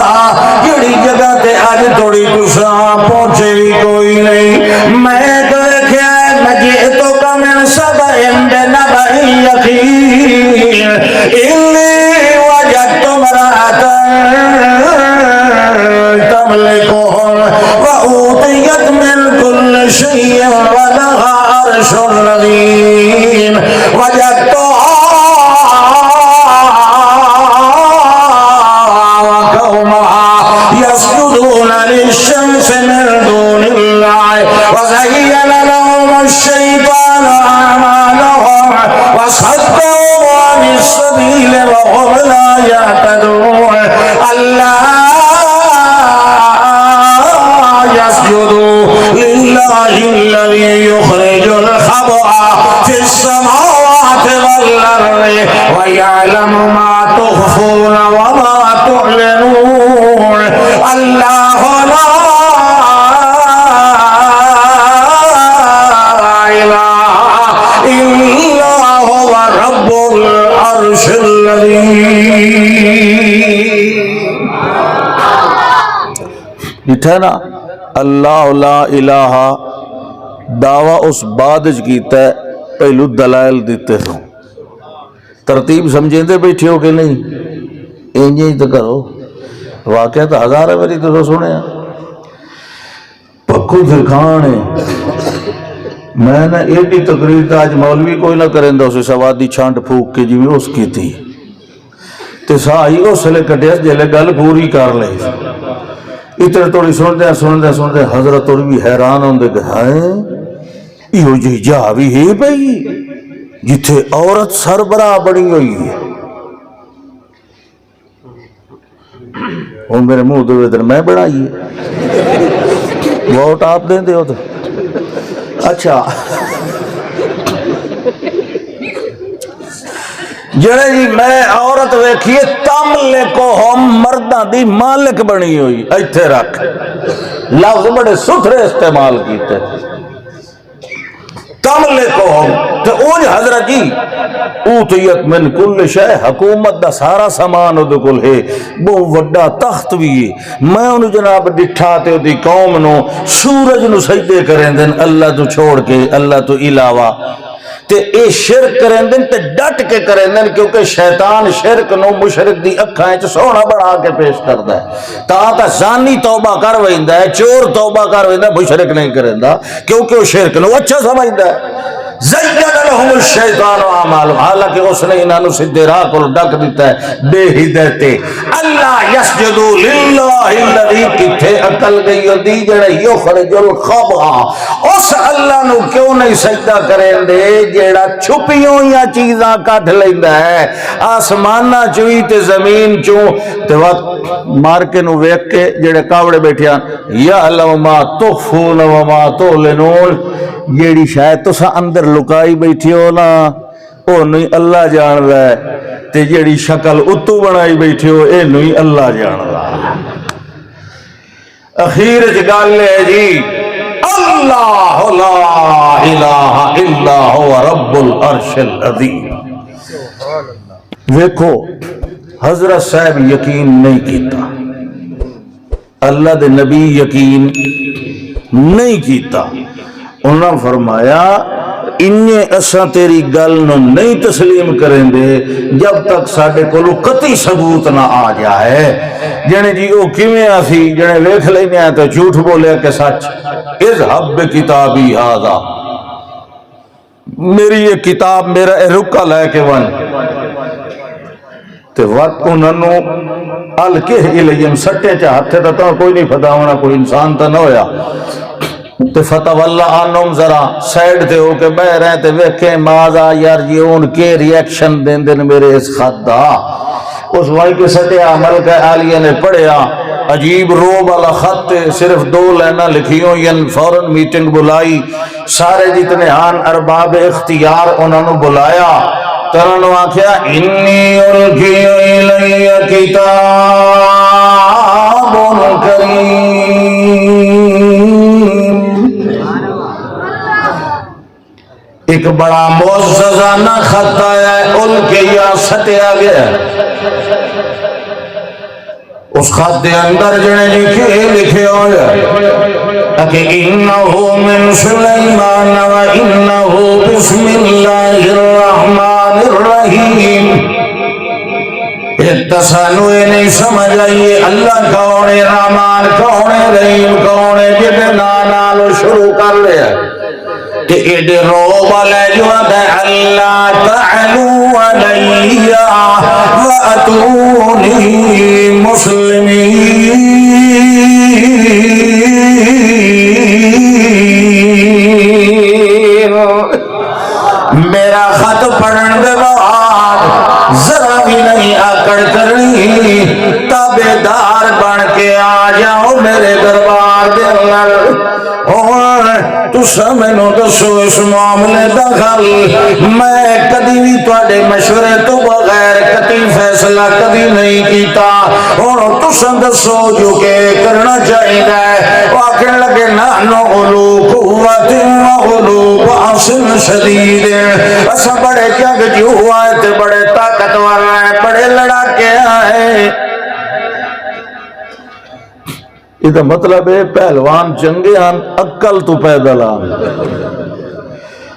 جڑی جگہ تے آج تھوڑی تساں پہنچے بھی کوئی نہیں میں تو دیکھا ہے مجیتو کا من سبعن بنبع یقین انی وجدت امرأة تملکهم وأوتیت من كل شيء ولها عرش عظیم وجدتها يسجدون للشمس من دون الله وزين لهم الشيطان أعمالهم وصدهم عن السبيل وهم لا يهتدون ألا يسجدوا لله الذي يخرج الخبأ في السماوات والأرض ويعلم ما تخفون وما تعلنون اللہ لا الہ الا هو رب العرش العظیم ڈٹھا نا اللہ لا الہ دعویٰ اس بعدج کیتا ہے پہلو دلائل دیتے ہوں ترتیب سمجھیں دے بیٹھے ہو کہ نہیں انجھے ہی تو کرو واقعہ تو ہزار ہے میری تو سنے پکو دکھانے میں نے ایڈی تقریر تا آج مولوی کوئی نہ کریں دا اسے سوادی چھانٹ پھوک کے جی اس کی تھی تے ساہی اس لے کٹیس جلے گل پوری کر لے اتنے توڑی سنتے حضرت اور بھی حیران ہوں دے کہ ہائیں یہ جی جا بھی ہے بھئی جتھے عورت سربراہ بڑی ہوئی ہے وہ میرے منہ دے ادھر میں بڑھائی ہے ووٹ آپ دیں دے ہو تو اچھا جڑے جی میں عورت ویکھیے تملکو ہم مردہ دی مالک بنی ہوئی ایتھے رکھ لفظ بڑے ستھرے استعمال کیتے تملکو ہم تو اونج حضرت جی اوتیت من کل شے حکومت دا سارا سامان او دے کول ہے بہت وڈا تخت بھی ہے میں انہوں جناب ڈٹھا تے دی قوم نو سورج نو سجدے کریں دن اللہ تو چھوڑ کے اللہ تو علاوہ تے اے شرک کریں دن تے ڈٹ کے کریں دن کیونکہ شیطان شرک نو مشرک دی اکھائیں چ سونا بڑھا کے پیش کردا ہے تا زانی توبہ کر ویندا ہے چور توبہ کر ویندا ہے مشرک نہیں کریندا کیونکہ وہ شرک نو اچھا سمجھدا ہے
زین لهم الشیطان اعمالهم، حالانکہ اس نے انہوں سیدھے راہ کو ڈک دیتا ہے بے ہدایت اللہ یسجدوا للہ الذی، کتھے عقل گئی ہوندی جڑا یخرج الخبا، اس اللہ نو کیوں نہیں سجدہ کریں دے جڑا چھپیوں یا چیزاں کڈ لیندا ہے آسماناں چوئی تے زمین چوں تے وقت مار کے نو ویکھ کے جڑے کاوڑے بیٹھے یعلم ما تخفون وما تعلنون، جیڑی شاید تسا اندر لکائی بیٹھی ہو نا او نہیں اللہ جان رہا ہے، تے جیڑی شکل اتو بنائی بیٹھی ہو اے نہیں اللہ جان رہا ہے۔ اخیر گل ہے جی اللہ لا الہ الا هو رب العرش العظیم۔ دیکھو حضرت صاحب یقین نہیں کیتا، اللہ دے نبی یقین نہیں کیتا، انہوں نے فرمایا انہیں اساں تیری گل نو نہیں تسلیم کریں دے جب تک ساڈے کولو قطعی ثبوت نہ آ جائے۔ جنے جی او کیویں آسی جنے ویکھ لینے تو جھوٹ بولیا کہ سچ، اذهب بکتابی ھذا، میری یہ کتاب میرا اے رکا لے کے ون تے وقت انہوں الکہ الیم سٹے چاہتے تا کوئی نہیں پتا ہونا، کوئی انسان تا نہ ہویا تے فتح واللہ آنم ذرا سائیڈ تے ہو کے بہ رہے تے ویکھیں ماذا یرجعون کے ریاکشن دین دن میرے اس خط دا۔ اس وائی کے سٹے عمل کا عالیہ نے پڑھیا، عجیب روب والا خط، صرف 2 لائنہ لکھیوں ین، فوراً میٹنگ بلائی، سارے جتنے ہان ارباب اختیار انہوں نے بلایا، ترنو آکھیا انی الکی الی کتاب کریم، ایک بڑا معززانہ خط آیا ہے، الکیا سٹیا گیا، اس خط دے اندر جنے لکھے ہوئے کہ انہو من سلیمان و انہو بسم اللہ الرحمن الرحیم۔ اتسانو نہیں سمجھ آئیے اللہ کون ہے، رحمان کون ہے، رحیم کون ہے، جدے نانالو شروع کر لیا کہ ایڈے روب علیہ جو ہے اللہ تعلو علیہ وَأَتُونِي مسلمین۔ میرا خط پڑھن دے بعد ذرا بھی نہیں آکڑ کرنی، تابعدار بن کے آ جاؤ میرے دربار دے اندر، اور تسا مینوں دسو اس معاملے دا حل، میں کدی بھی تواڈے مشورے تو بغیر قطعی فیصلہ کبھی نہیں کیتا، اور تسا دسو جو کہ کرنا چاہیے۔ آکھن لگے نحن اولو قوت و اولو بأس شدید، اسا بڑے جنگجو آئے تے بڑے طاقتور آئے، بڑے لڑاکے آئے۔ یہ مطلب ہے پہلوان جنگے آن عقل تو پیدل آن،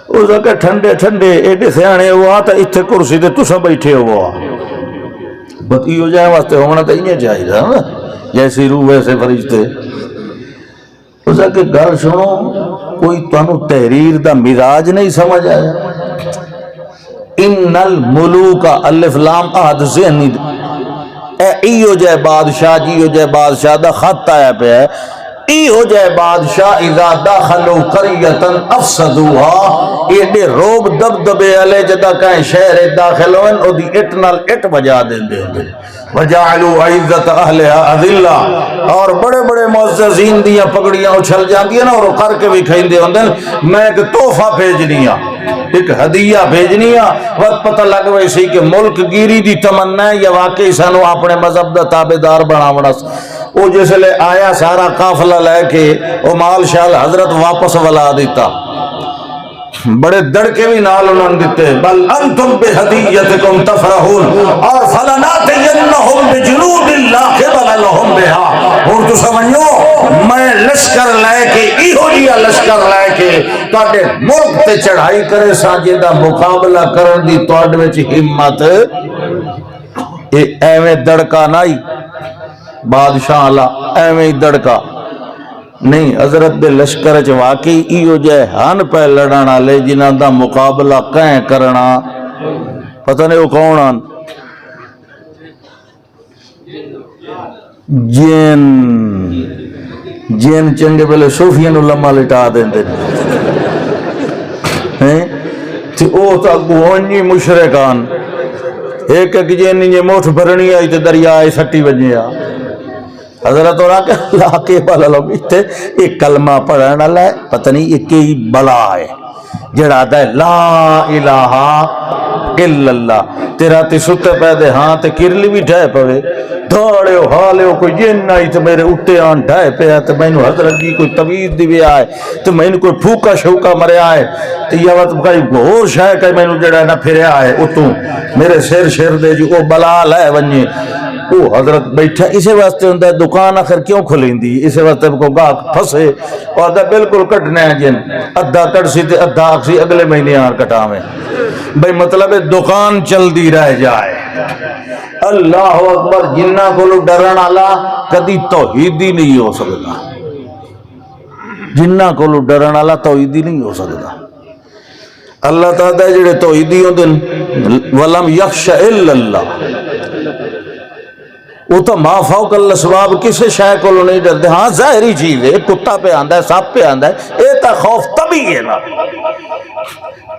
اس کا ٹھنڈے ٹھنڈے ایڈے سیانے ہوا تا اتھے کرسی دے تسا بیٹھے ہوا، بتی ہو جائے واسطے ہونا تا انہیں چاہیے نا، جیسی روح ویسے فرشتے۔ اس کا گل سنو، کوئی تانوں تحریر دا مزاج نہیں سمجھ آیا؟ ان الملوک الف لام احد ذہنی اے ایو جائے بادشاہ، جیو جائے بادشاہ دا خط آیا پہ ہے، ایو جائے بادشاہ اذا داخلوا قریتا افسدوها، ایڈے روب دبدبے علی جدا کہیں شہر داخل ہوئن او دی اٹ نال اٹ بجا دیں دے دے، وجعلوا عزت اہلها اذلہ، اور بڑے بڑے معززین دیاں پگڑیاں اچھل جاندی ہیں نا، اور کر کے بھی کھائیں دے ہوندے میں ایک تحفہ بھیجنی ہاں، ایک ہدیہ بھیجنی ہاں، وقت پتہ لگ ویسی کہ ملک گیری دی تمنا ہے یا واقعی سانو اپنے مذہب دا تابعدار بناونا۔ وہ جس لے آیا سارا قافلہ لے کے وہ مال شال حضرت واپس ولا دیتا، بڑے دڑکے بھی نال انہوں نے دیتے، بل انتم بہدیتکم تفرحون، اور فلناتینہم بجنود اللہ قبل لہم بہا، اور تو سمجھو میں لشکر لے کے ایہو جیا لشکر لے کے تواڈے ملک تے چڑھائی کرے ساجے دا مقابلہ کرن دی تواڈے وچ ہمت، ایویں دڑکا نہیں بادشاہ اللہ، ایویں دڑکا
نہیں حضرت دے لشکر چ واقعی ایو جے ہن پہ لڑن والے جنہاں دا مقابلہ کہیں کرنا پتہ نہیں وہ کون آن جین چنگے پہلے صوفیاں نو لمحہ لٹا دیندے ہیں تے او تا گونی مشرکان ایک ایک جین نے موٹھ بھرنی آئی تے دریائے سٹی وجے آ حضرت اور آکے اللہ کے بالا لوگ تے ایک کلمہ پڑھن والا ہے پتہ نہیں یہ کی بلا ہے جڑا دا لا الہ الا اللہ تیرا تے ستے پیدے ہاں تے کرلی بھی ڈھائے پوے دوڑے ہو حالے ہو کوئی جن آئی تے میرے اٹھے آن ڈھائے پہ آئے تے میں نے حضرت جی کوئی طویز دی بھی آئے تے میں نے کوئی پھوکا شوکا مرے آئے تے یہ وقت کئی گھور شاہ کئی میں نے جڑا نہ پھرے آئے اتوں میرے شیر دے جو او بلال ہے ونجے وہ حضرت بیٹھا اسے واسطے ہوندہ ہے دکان آخر کیوں کھلیں دی اسے واسطے کو گاہک پھسے اور دا بالکل کٹنے ہیں جن ادھا کٹ سی تے ادھا آکسی اگلے مہینے آر کٹا میں بھئی مطلب ہے دکان چل دی رہ جائے اللہ اکبر جنہ کو لو ڈرن آلا کدی توحیدی نہیں ہو سکتا جنہ کو لو ڈرن آلا توحیدی نہیں ہو سکتا اللہ تعالیٰ جڑے توحیدی ہوں دن وَلَمْ يَخْشَ إِلَّا اللَّهِ وہ تو ما فوق الاسباب کسی شے کو نہیں ڈرتے ہاں ظاہری چیز ہے کتا پہ آندا ہے سانپ پہ آندا ہے اے تا خوف تبھی ہے نا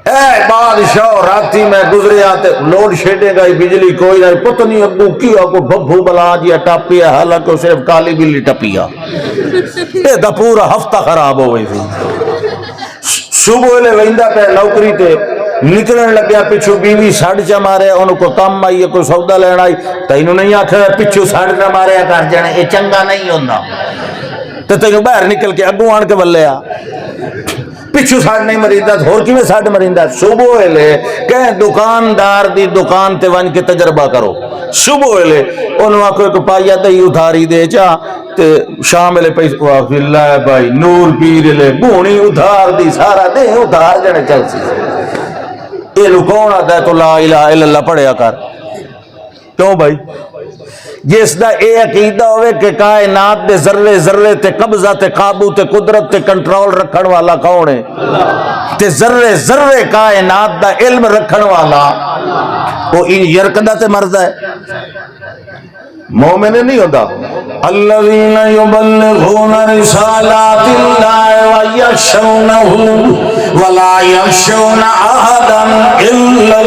اے بادشاہ راتی میں گزرے آتے لوڈ شیڈے گا بجلی کوئی نہیں پتہ نہیں ابو کیا کو ببھو بلا جیا ٹاپیا حالانکہ صرف کالی بلی ٹپیا اے دا پورا ہفتہ خراب ہو گئی تھی صبح لے ویندا پہ نوکری تے نکلن لگیا پچھو بیوی ساڑھ چا مارے انہوں کو کم آئی ہے کوئی سودا لین آئی تینوں نہیں آکھا پچھو ساڑھ چا مارے کر جانے یہ چنگا نہیں ہوندہ تو تینوں باہر نکل کے اگوں آن کے بلے آ پچھو ساڑھ نہیں مریندہ اور کی میں ساڑھ مریندہ صبح لے کہیں دکاندار دی دکان تے ون کے تجربہ کرو صبح لے انہوں آکھو ایک پائیا دہی ادھاری دے چاہ تے شام لے پیس واقعی اللہ بھائی نور پیر لے بونی ادھار دی سارا دے ادھار جانے چل سی یہ کون آتا ہے تو لا الہ الا اللہ پڑھیا کر کیوں بھائی جس دا اے عقیدہ ہوئے کہ کائنات دے ذرے ذرے تے قبضہ تے قابو تے قدرت تے کنٹرول رکھن والا کون ہے تے ذرے ذرے کائنات دا علم رکھن والا وہ ان یرکدہ تے مرد ہے مومن نہیں ہوتا الذین یبلغون رسالات اللہ ویخشونہ ولا یخشون احدا الا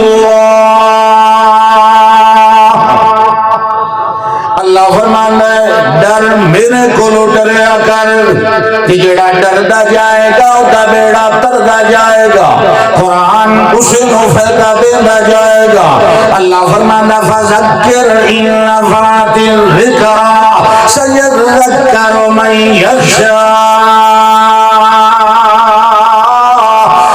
اللہ فرماتا ہے ڈر میرے کو ڈریا کر کہ جڑا ڈردا جائے گا ادا بیڑا تردا جائے گا قرآن اسے کو فائدہ دینا جائے گا اللہ فرماتا فذکر ان نفعت الذکرى سیذکر من یخشی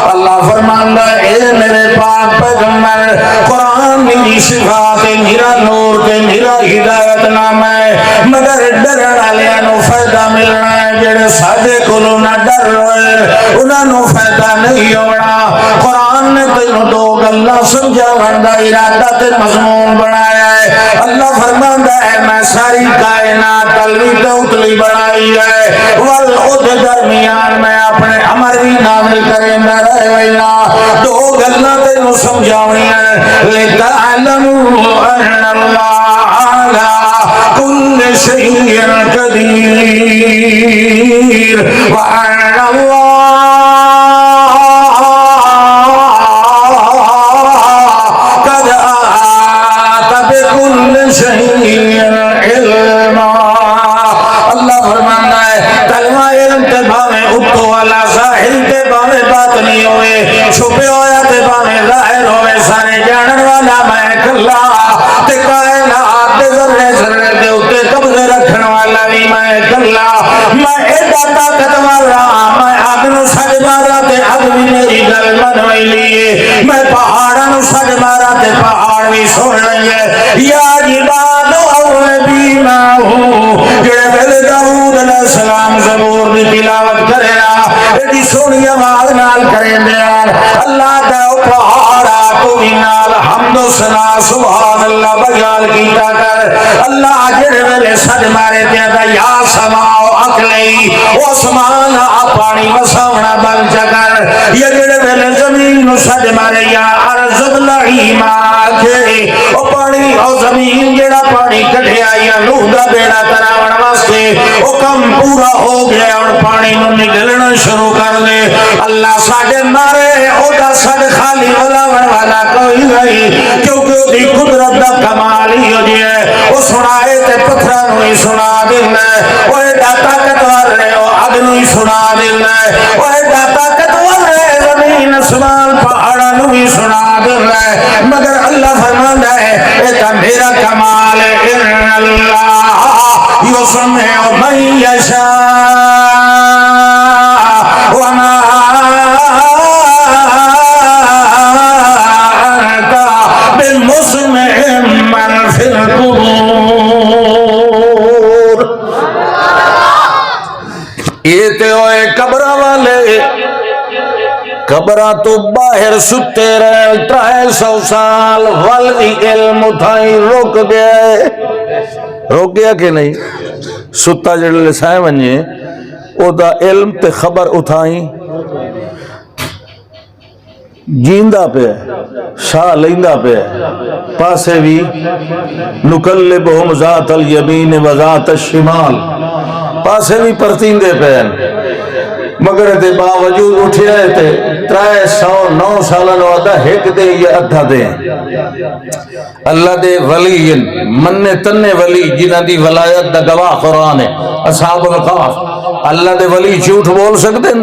اللہ فرماتا ہے اے میرے پاک پیغمبر قرآن میری صفات میرا نور تے میرا ہدایت نام ہے مگر ڈرن والےاں نو فائدہ ملنا ہے جڑے ساڈے کولوں نہ ڈر ہوئے انہاں نو فائدہ نہیں ہونا قرآن نے تینوں دو گلاں سمجھاون دا ارادہ تے مضمون بنایا ہے اللہ فرماندا ہے میں ساری کائنات تلوی تے اتلی بنائی ہے والخود درمیان میں اپنے امر بھی نازل کریندا رہنا دو گلاں تینوں سمجھاونی ہے لتعلموا ان اللہ علی کل شیء قدیر وان اللہ قد احاط بكل شیء علما اللہ فرماتا ہے کلمہ علم تے بھاویں اتو والا ظاہر تے بھاویں باطنی ہوئے چھپے ہویا تے بھاویں ظاہر ہوئے سارے جانن والا میں کلا تے کائنات دے ذرے ذرے دے اتے قبضے رکھن والا بھی میں کلا میں ایڈا طاقت والا میں اگ نو سج مارا تے اگ بھی میری گل من ہوئی لیے میں پہاڑاں نو سج مارا تے پہاڑ بھی سن لئیے یا جبال اوبی ماہو جڑے ویلے داؤد علیہ السلام زبور دی تلاوت کریا ایڈی سونی آواز نال کریں دے اللہ دا پہاڑا تو بھی نال حمد و ثنا سبحان اللہ بیان کیتا کر اللہ جڑے ویلے سج مارے تے دا یا سماؤ اقلی
آسمان پانی وساونا بن چکر یا جڑے ویلے زمین نو سج مارے یا عرض بلائی ماں کے او پانی او زمین جڑا پانی کٹھیا یا نوح دا بیڑا تراون واسطے او کم پورا ہو گیا اور پانی نو نکلنا شروع کر دے اللہ ساڈے مارے او دا سڈ خالی بلاون والا کوئی نہیں کیونکہ او دی قدرت دا کمال ہی ہو جائے او سنائے تے پتھراں نو ہی سنا دینا او ایڈا طاقتور ہے او اگ نو ہی سنا دینا او ایڈا طاقتور ہے زمین اسمان پہاڑاں نو ہی سنا دینا مگر اللہ فرماندا ہے اے تا میرا کمال ہے ان اللہ یسمع من یشاء وما انت بمسمع من فی القبور یہ تے ہوئے قبرہ والے قبرہ تو باہر ستے رہے 300 سال والدی علم اٹھائی روک گیا کہ نہیں ستا جڑے لسائے ونجے او دا علم تے خبر اٹھائیں جیندہ پہ شاہ لیندہ پہ پاسے بھی نکلبہم ذات الیمین و ذات الشمال پاسے بھی پرتیندے پہ مگر دے باوجود اٹھے آئے تھے 309 سالہ نوادہ ایک دے یا ادھا دے اللہ دے ولی من تن ولی جنہ دی ولایت دا گواہ قرآن ہے اصحاب القاف اللہ دے ولی جھوٹ بول سکتے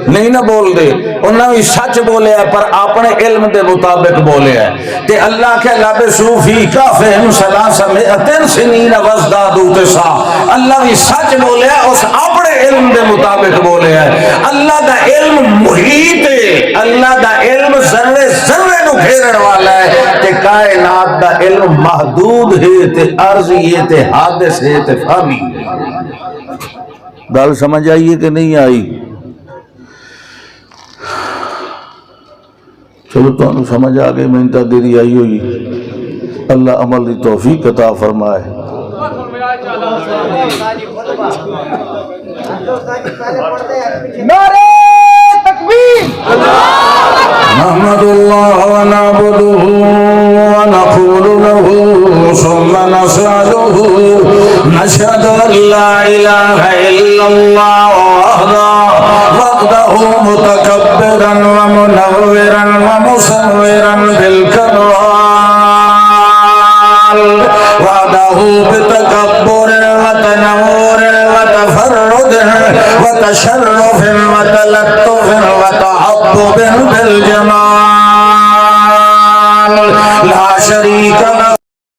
نہیں نہ بول دے انہوں نے سچ بولے ہے پر اپنے علم دے مطابق بولے ہے تے اللہ کے لبسو فی کافہم ثلاثمائۃ سنین وازدادوا تسعا اللہ بھی سچ بولے ہے اس اپنے علم دے مطابق بولے ہے اللہ دا علم محیط ہے اللہ دا علم ذرے ذرے نو گھیرن والا ہے تے کائنات دا علم محدود ہے تے عرضی ہے تے حادث ہے تے فانی گل سمجھ آئیے کہ نہیں آئی چلو تو انہوں سمجھ آگئے میں انتا دیری آئی ہوئی اللہ عمل دی توفیق عطا فرمائے
نعرہ تکبیر
نحمد اللہ و نعبدہ و نقول له ثم نسأله نشهد ان لا اله الا الله وحده متكبرا ومنورا ومصورا بالكمال وحده بتكبر وتنور وتفرد وتشرف وتلطف وتحبب بالجمال لا شريك له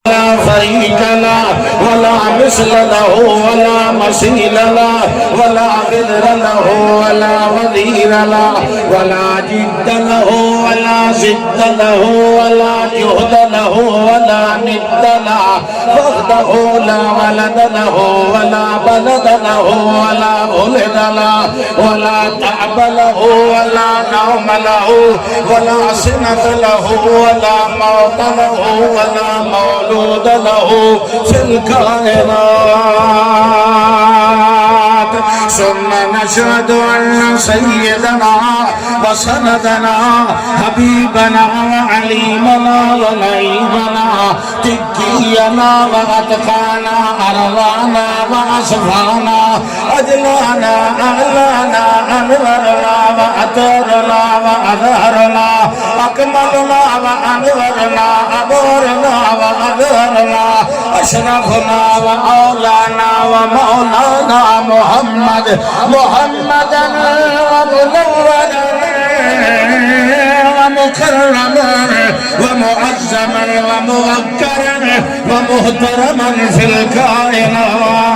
لا شريك له ولا مثل له ولا مثيل له ولا غدر له ولا وزير له ولا جد له ولا زد له ولا جهد له ولا ند له وحده لا ولد له ولا بلد له ولا ولد له ولا تعب له ولا نوم له ولا سنة له ولا موت له ولا مولود له في الكائنات ثم نشهد أن سيدنا وسندنا حبيبنا وعليمنا ونعيمنا تقينا وأتقانا أرضانا وأصفانا أجلانا أعلانا أنورنا وأطرنا وأظهرنا أكملنا وأنورنا أبورنا وأظهرنا أشرفنا وأولانا ومولانا محمدا ومنورا ومكرما ومعزما وموكرا ومحترما في الكائنات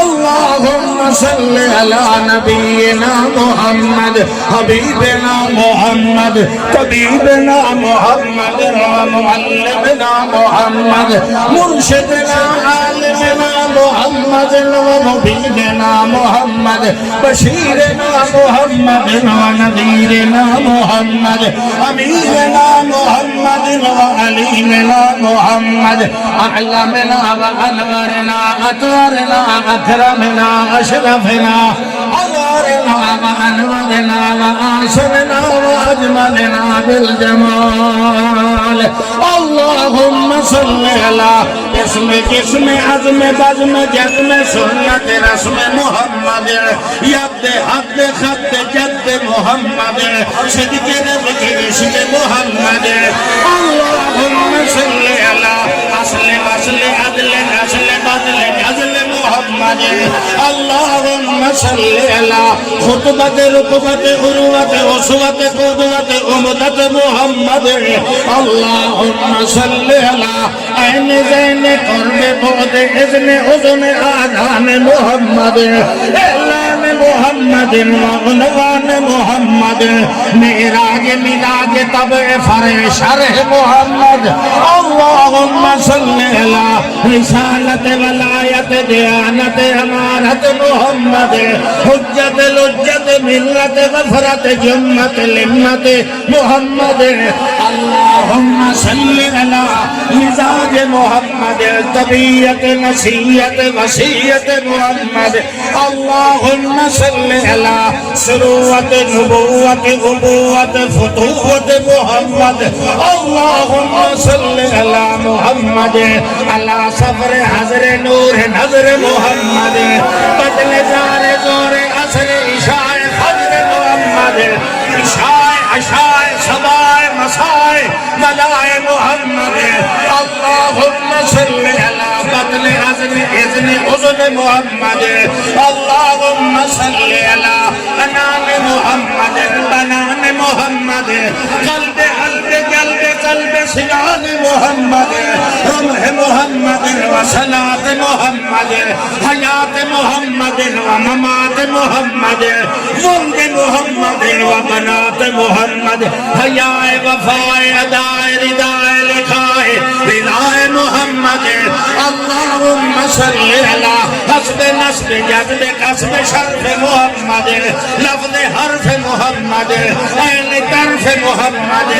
اللهم صل على نبينا محمد حبيبنا محمد طبيبنا محمد ومعلمنا محمد مرشدنا عالمنا محمد محمد ومبيننا محمد بشيرنا محمد ونذيرنا محمد أميرنا محمد وعليمنا محمد أعلمنا وأنورنا أطهرنا أكرمنا أشرفنا أغارنا وأنورنا وأحسننا وأجملنا بالجمال اللهم صل على اسم جسم عظم بزم جسم سنت رسم محمد ید حد خط جد محمد صدق رزق عشق محمد اللهم صل على اصل عدل اصل بدل عدل محمد اللهم صل على خطبة ركبة عروة أسوة قدوة أمدة محمد اللهم صل على عين زين قرب بعد إذن أذن آذان محمد إعلان محمد وعنوان محمد معراج ملاج طبع فرع شرح محمد اللهم صل على رسالة ولایت دیانت امانت محمد حجت لجت ملت غفرت جمت لمت محمد اللهم صل على مزاج محمد طبیعت نصیحت وصیت محمد اللهم صل على سروت نبوت ابوت فتوت محمد اللهم صل على محمد على صبر حضر نور نظر محمد بدل زار زور اثر عشاء خضر محمد عشاء عشاء صباح مساء ملائے محمد اللهم صل على بدل اذن اذن اذن محمد اللهم صل على بنان محمد بنان محمد قلب قلب سجان محمد رمح محمد وصلاة محمد حیات محمد وممات محمد ولد محمد وبنات محمد حیائے وفائے ادائے ردائے لکھائے ردائے محمد اللهم صل على حسب نسب جذب قصب شرف محمد لفظ حرف محمد عین طرف محمد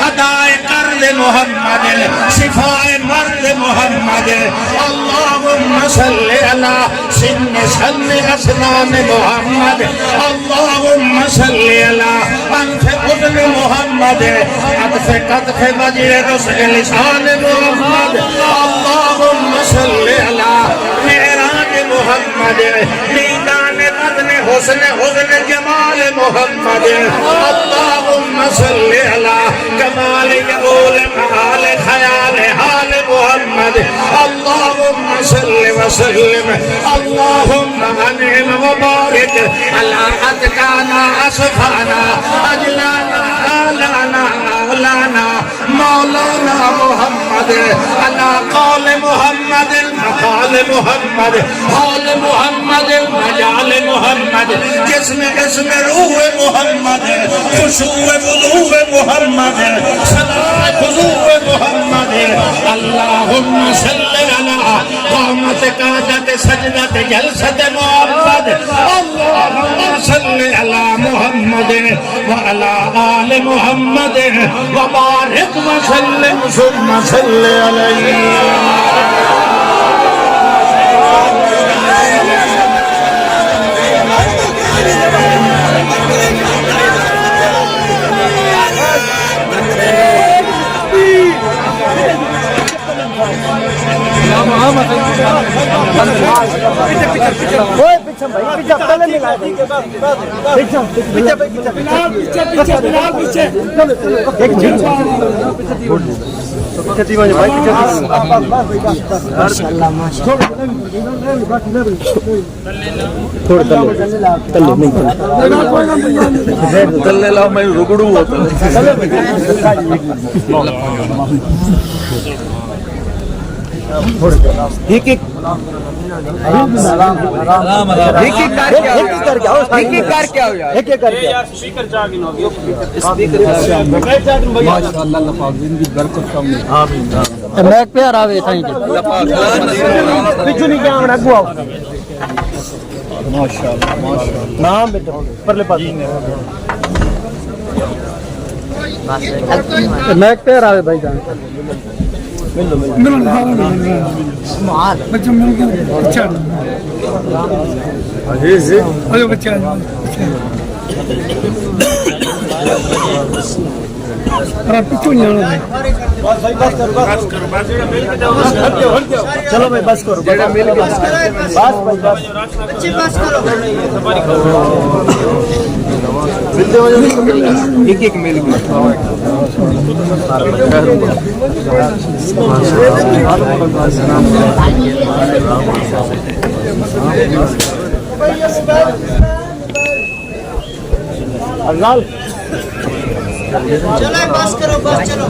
ادائے قرض محمد شفاء مرض محمد اللهم صل على سن سن اسنان محمد اللهم صل على انف اذن محمد عطف قطف وجه رسل لسان محمد اللهم صل على معراج محمد میدان بدن حسن حسن جمال محمد اللهم صل على كمال يقول محال خيال حال محمد اللهم صل وسلم اللهم انعم وبارك على اتقانا اصفانا اجلانا آلانا مولانا مولانا محمد على قول محمد مقال محمد حال محمد مجال محمد جسم اسم روح محمد خشوع وضوء محمد صلاة خضوع محمد اللهم صل على قامت قادت سجدت جلسة محمد اللهم صل على محمد وعلى آل محمد وبارك وسلم ثم صل عليه
تلے لا میں رگڑوں ہوتا
ایک ایک میں پیار آوے تھا نام بیٹا پرلے پاس میں کہہ رہا ہے بھائی جان بچہ مل گیا اچھا ہلو بچہ پیچھو نہیں آنا چلو بھائی بس کرو ایک ایک مل اللہ چلو بس کرو بس چلو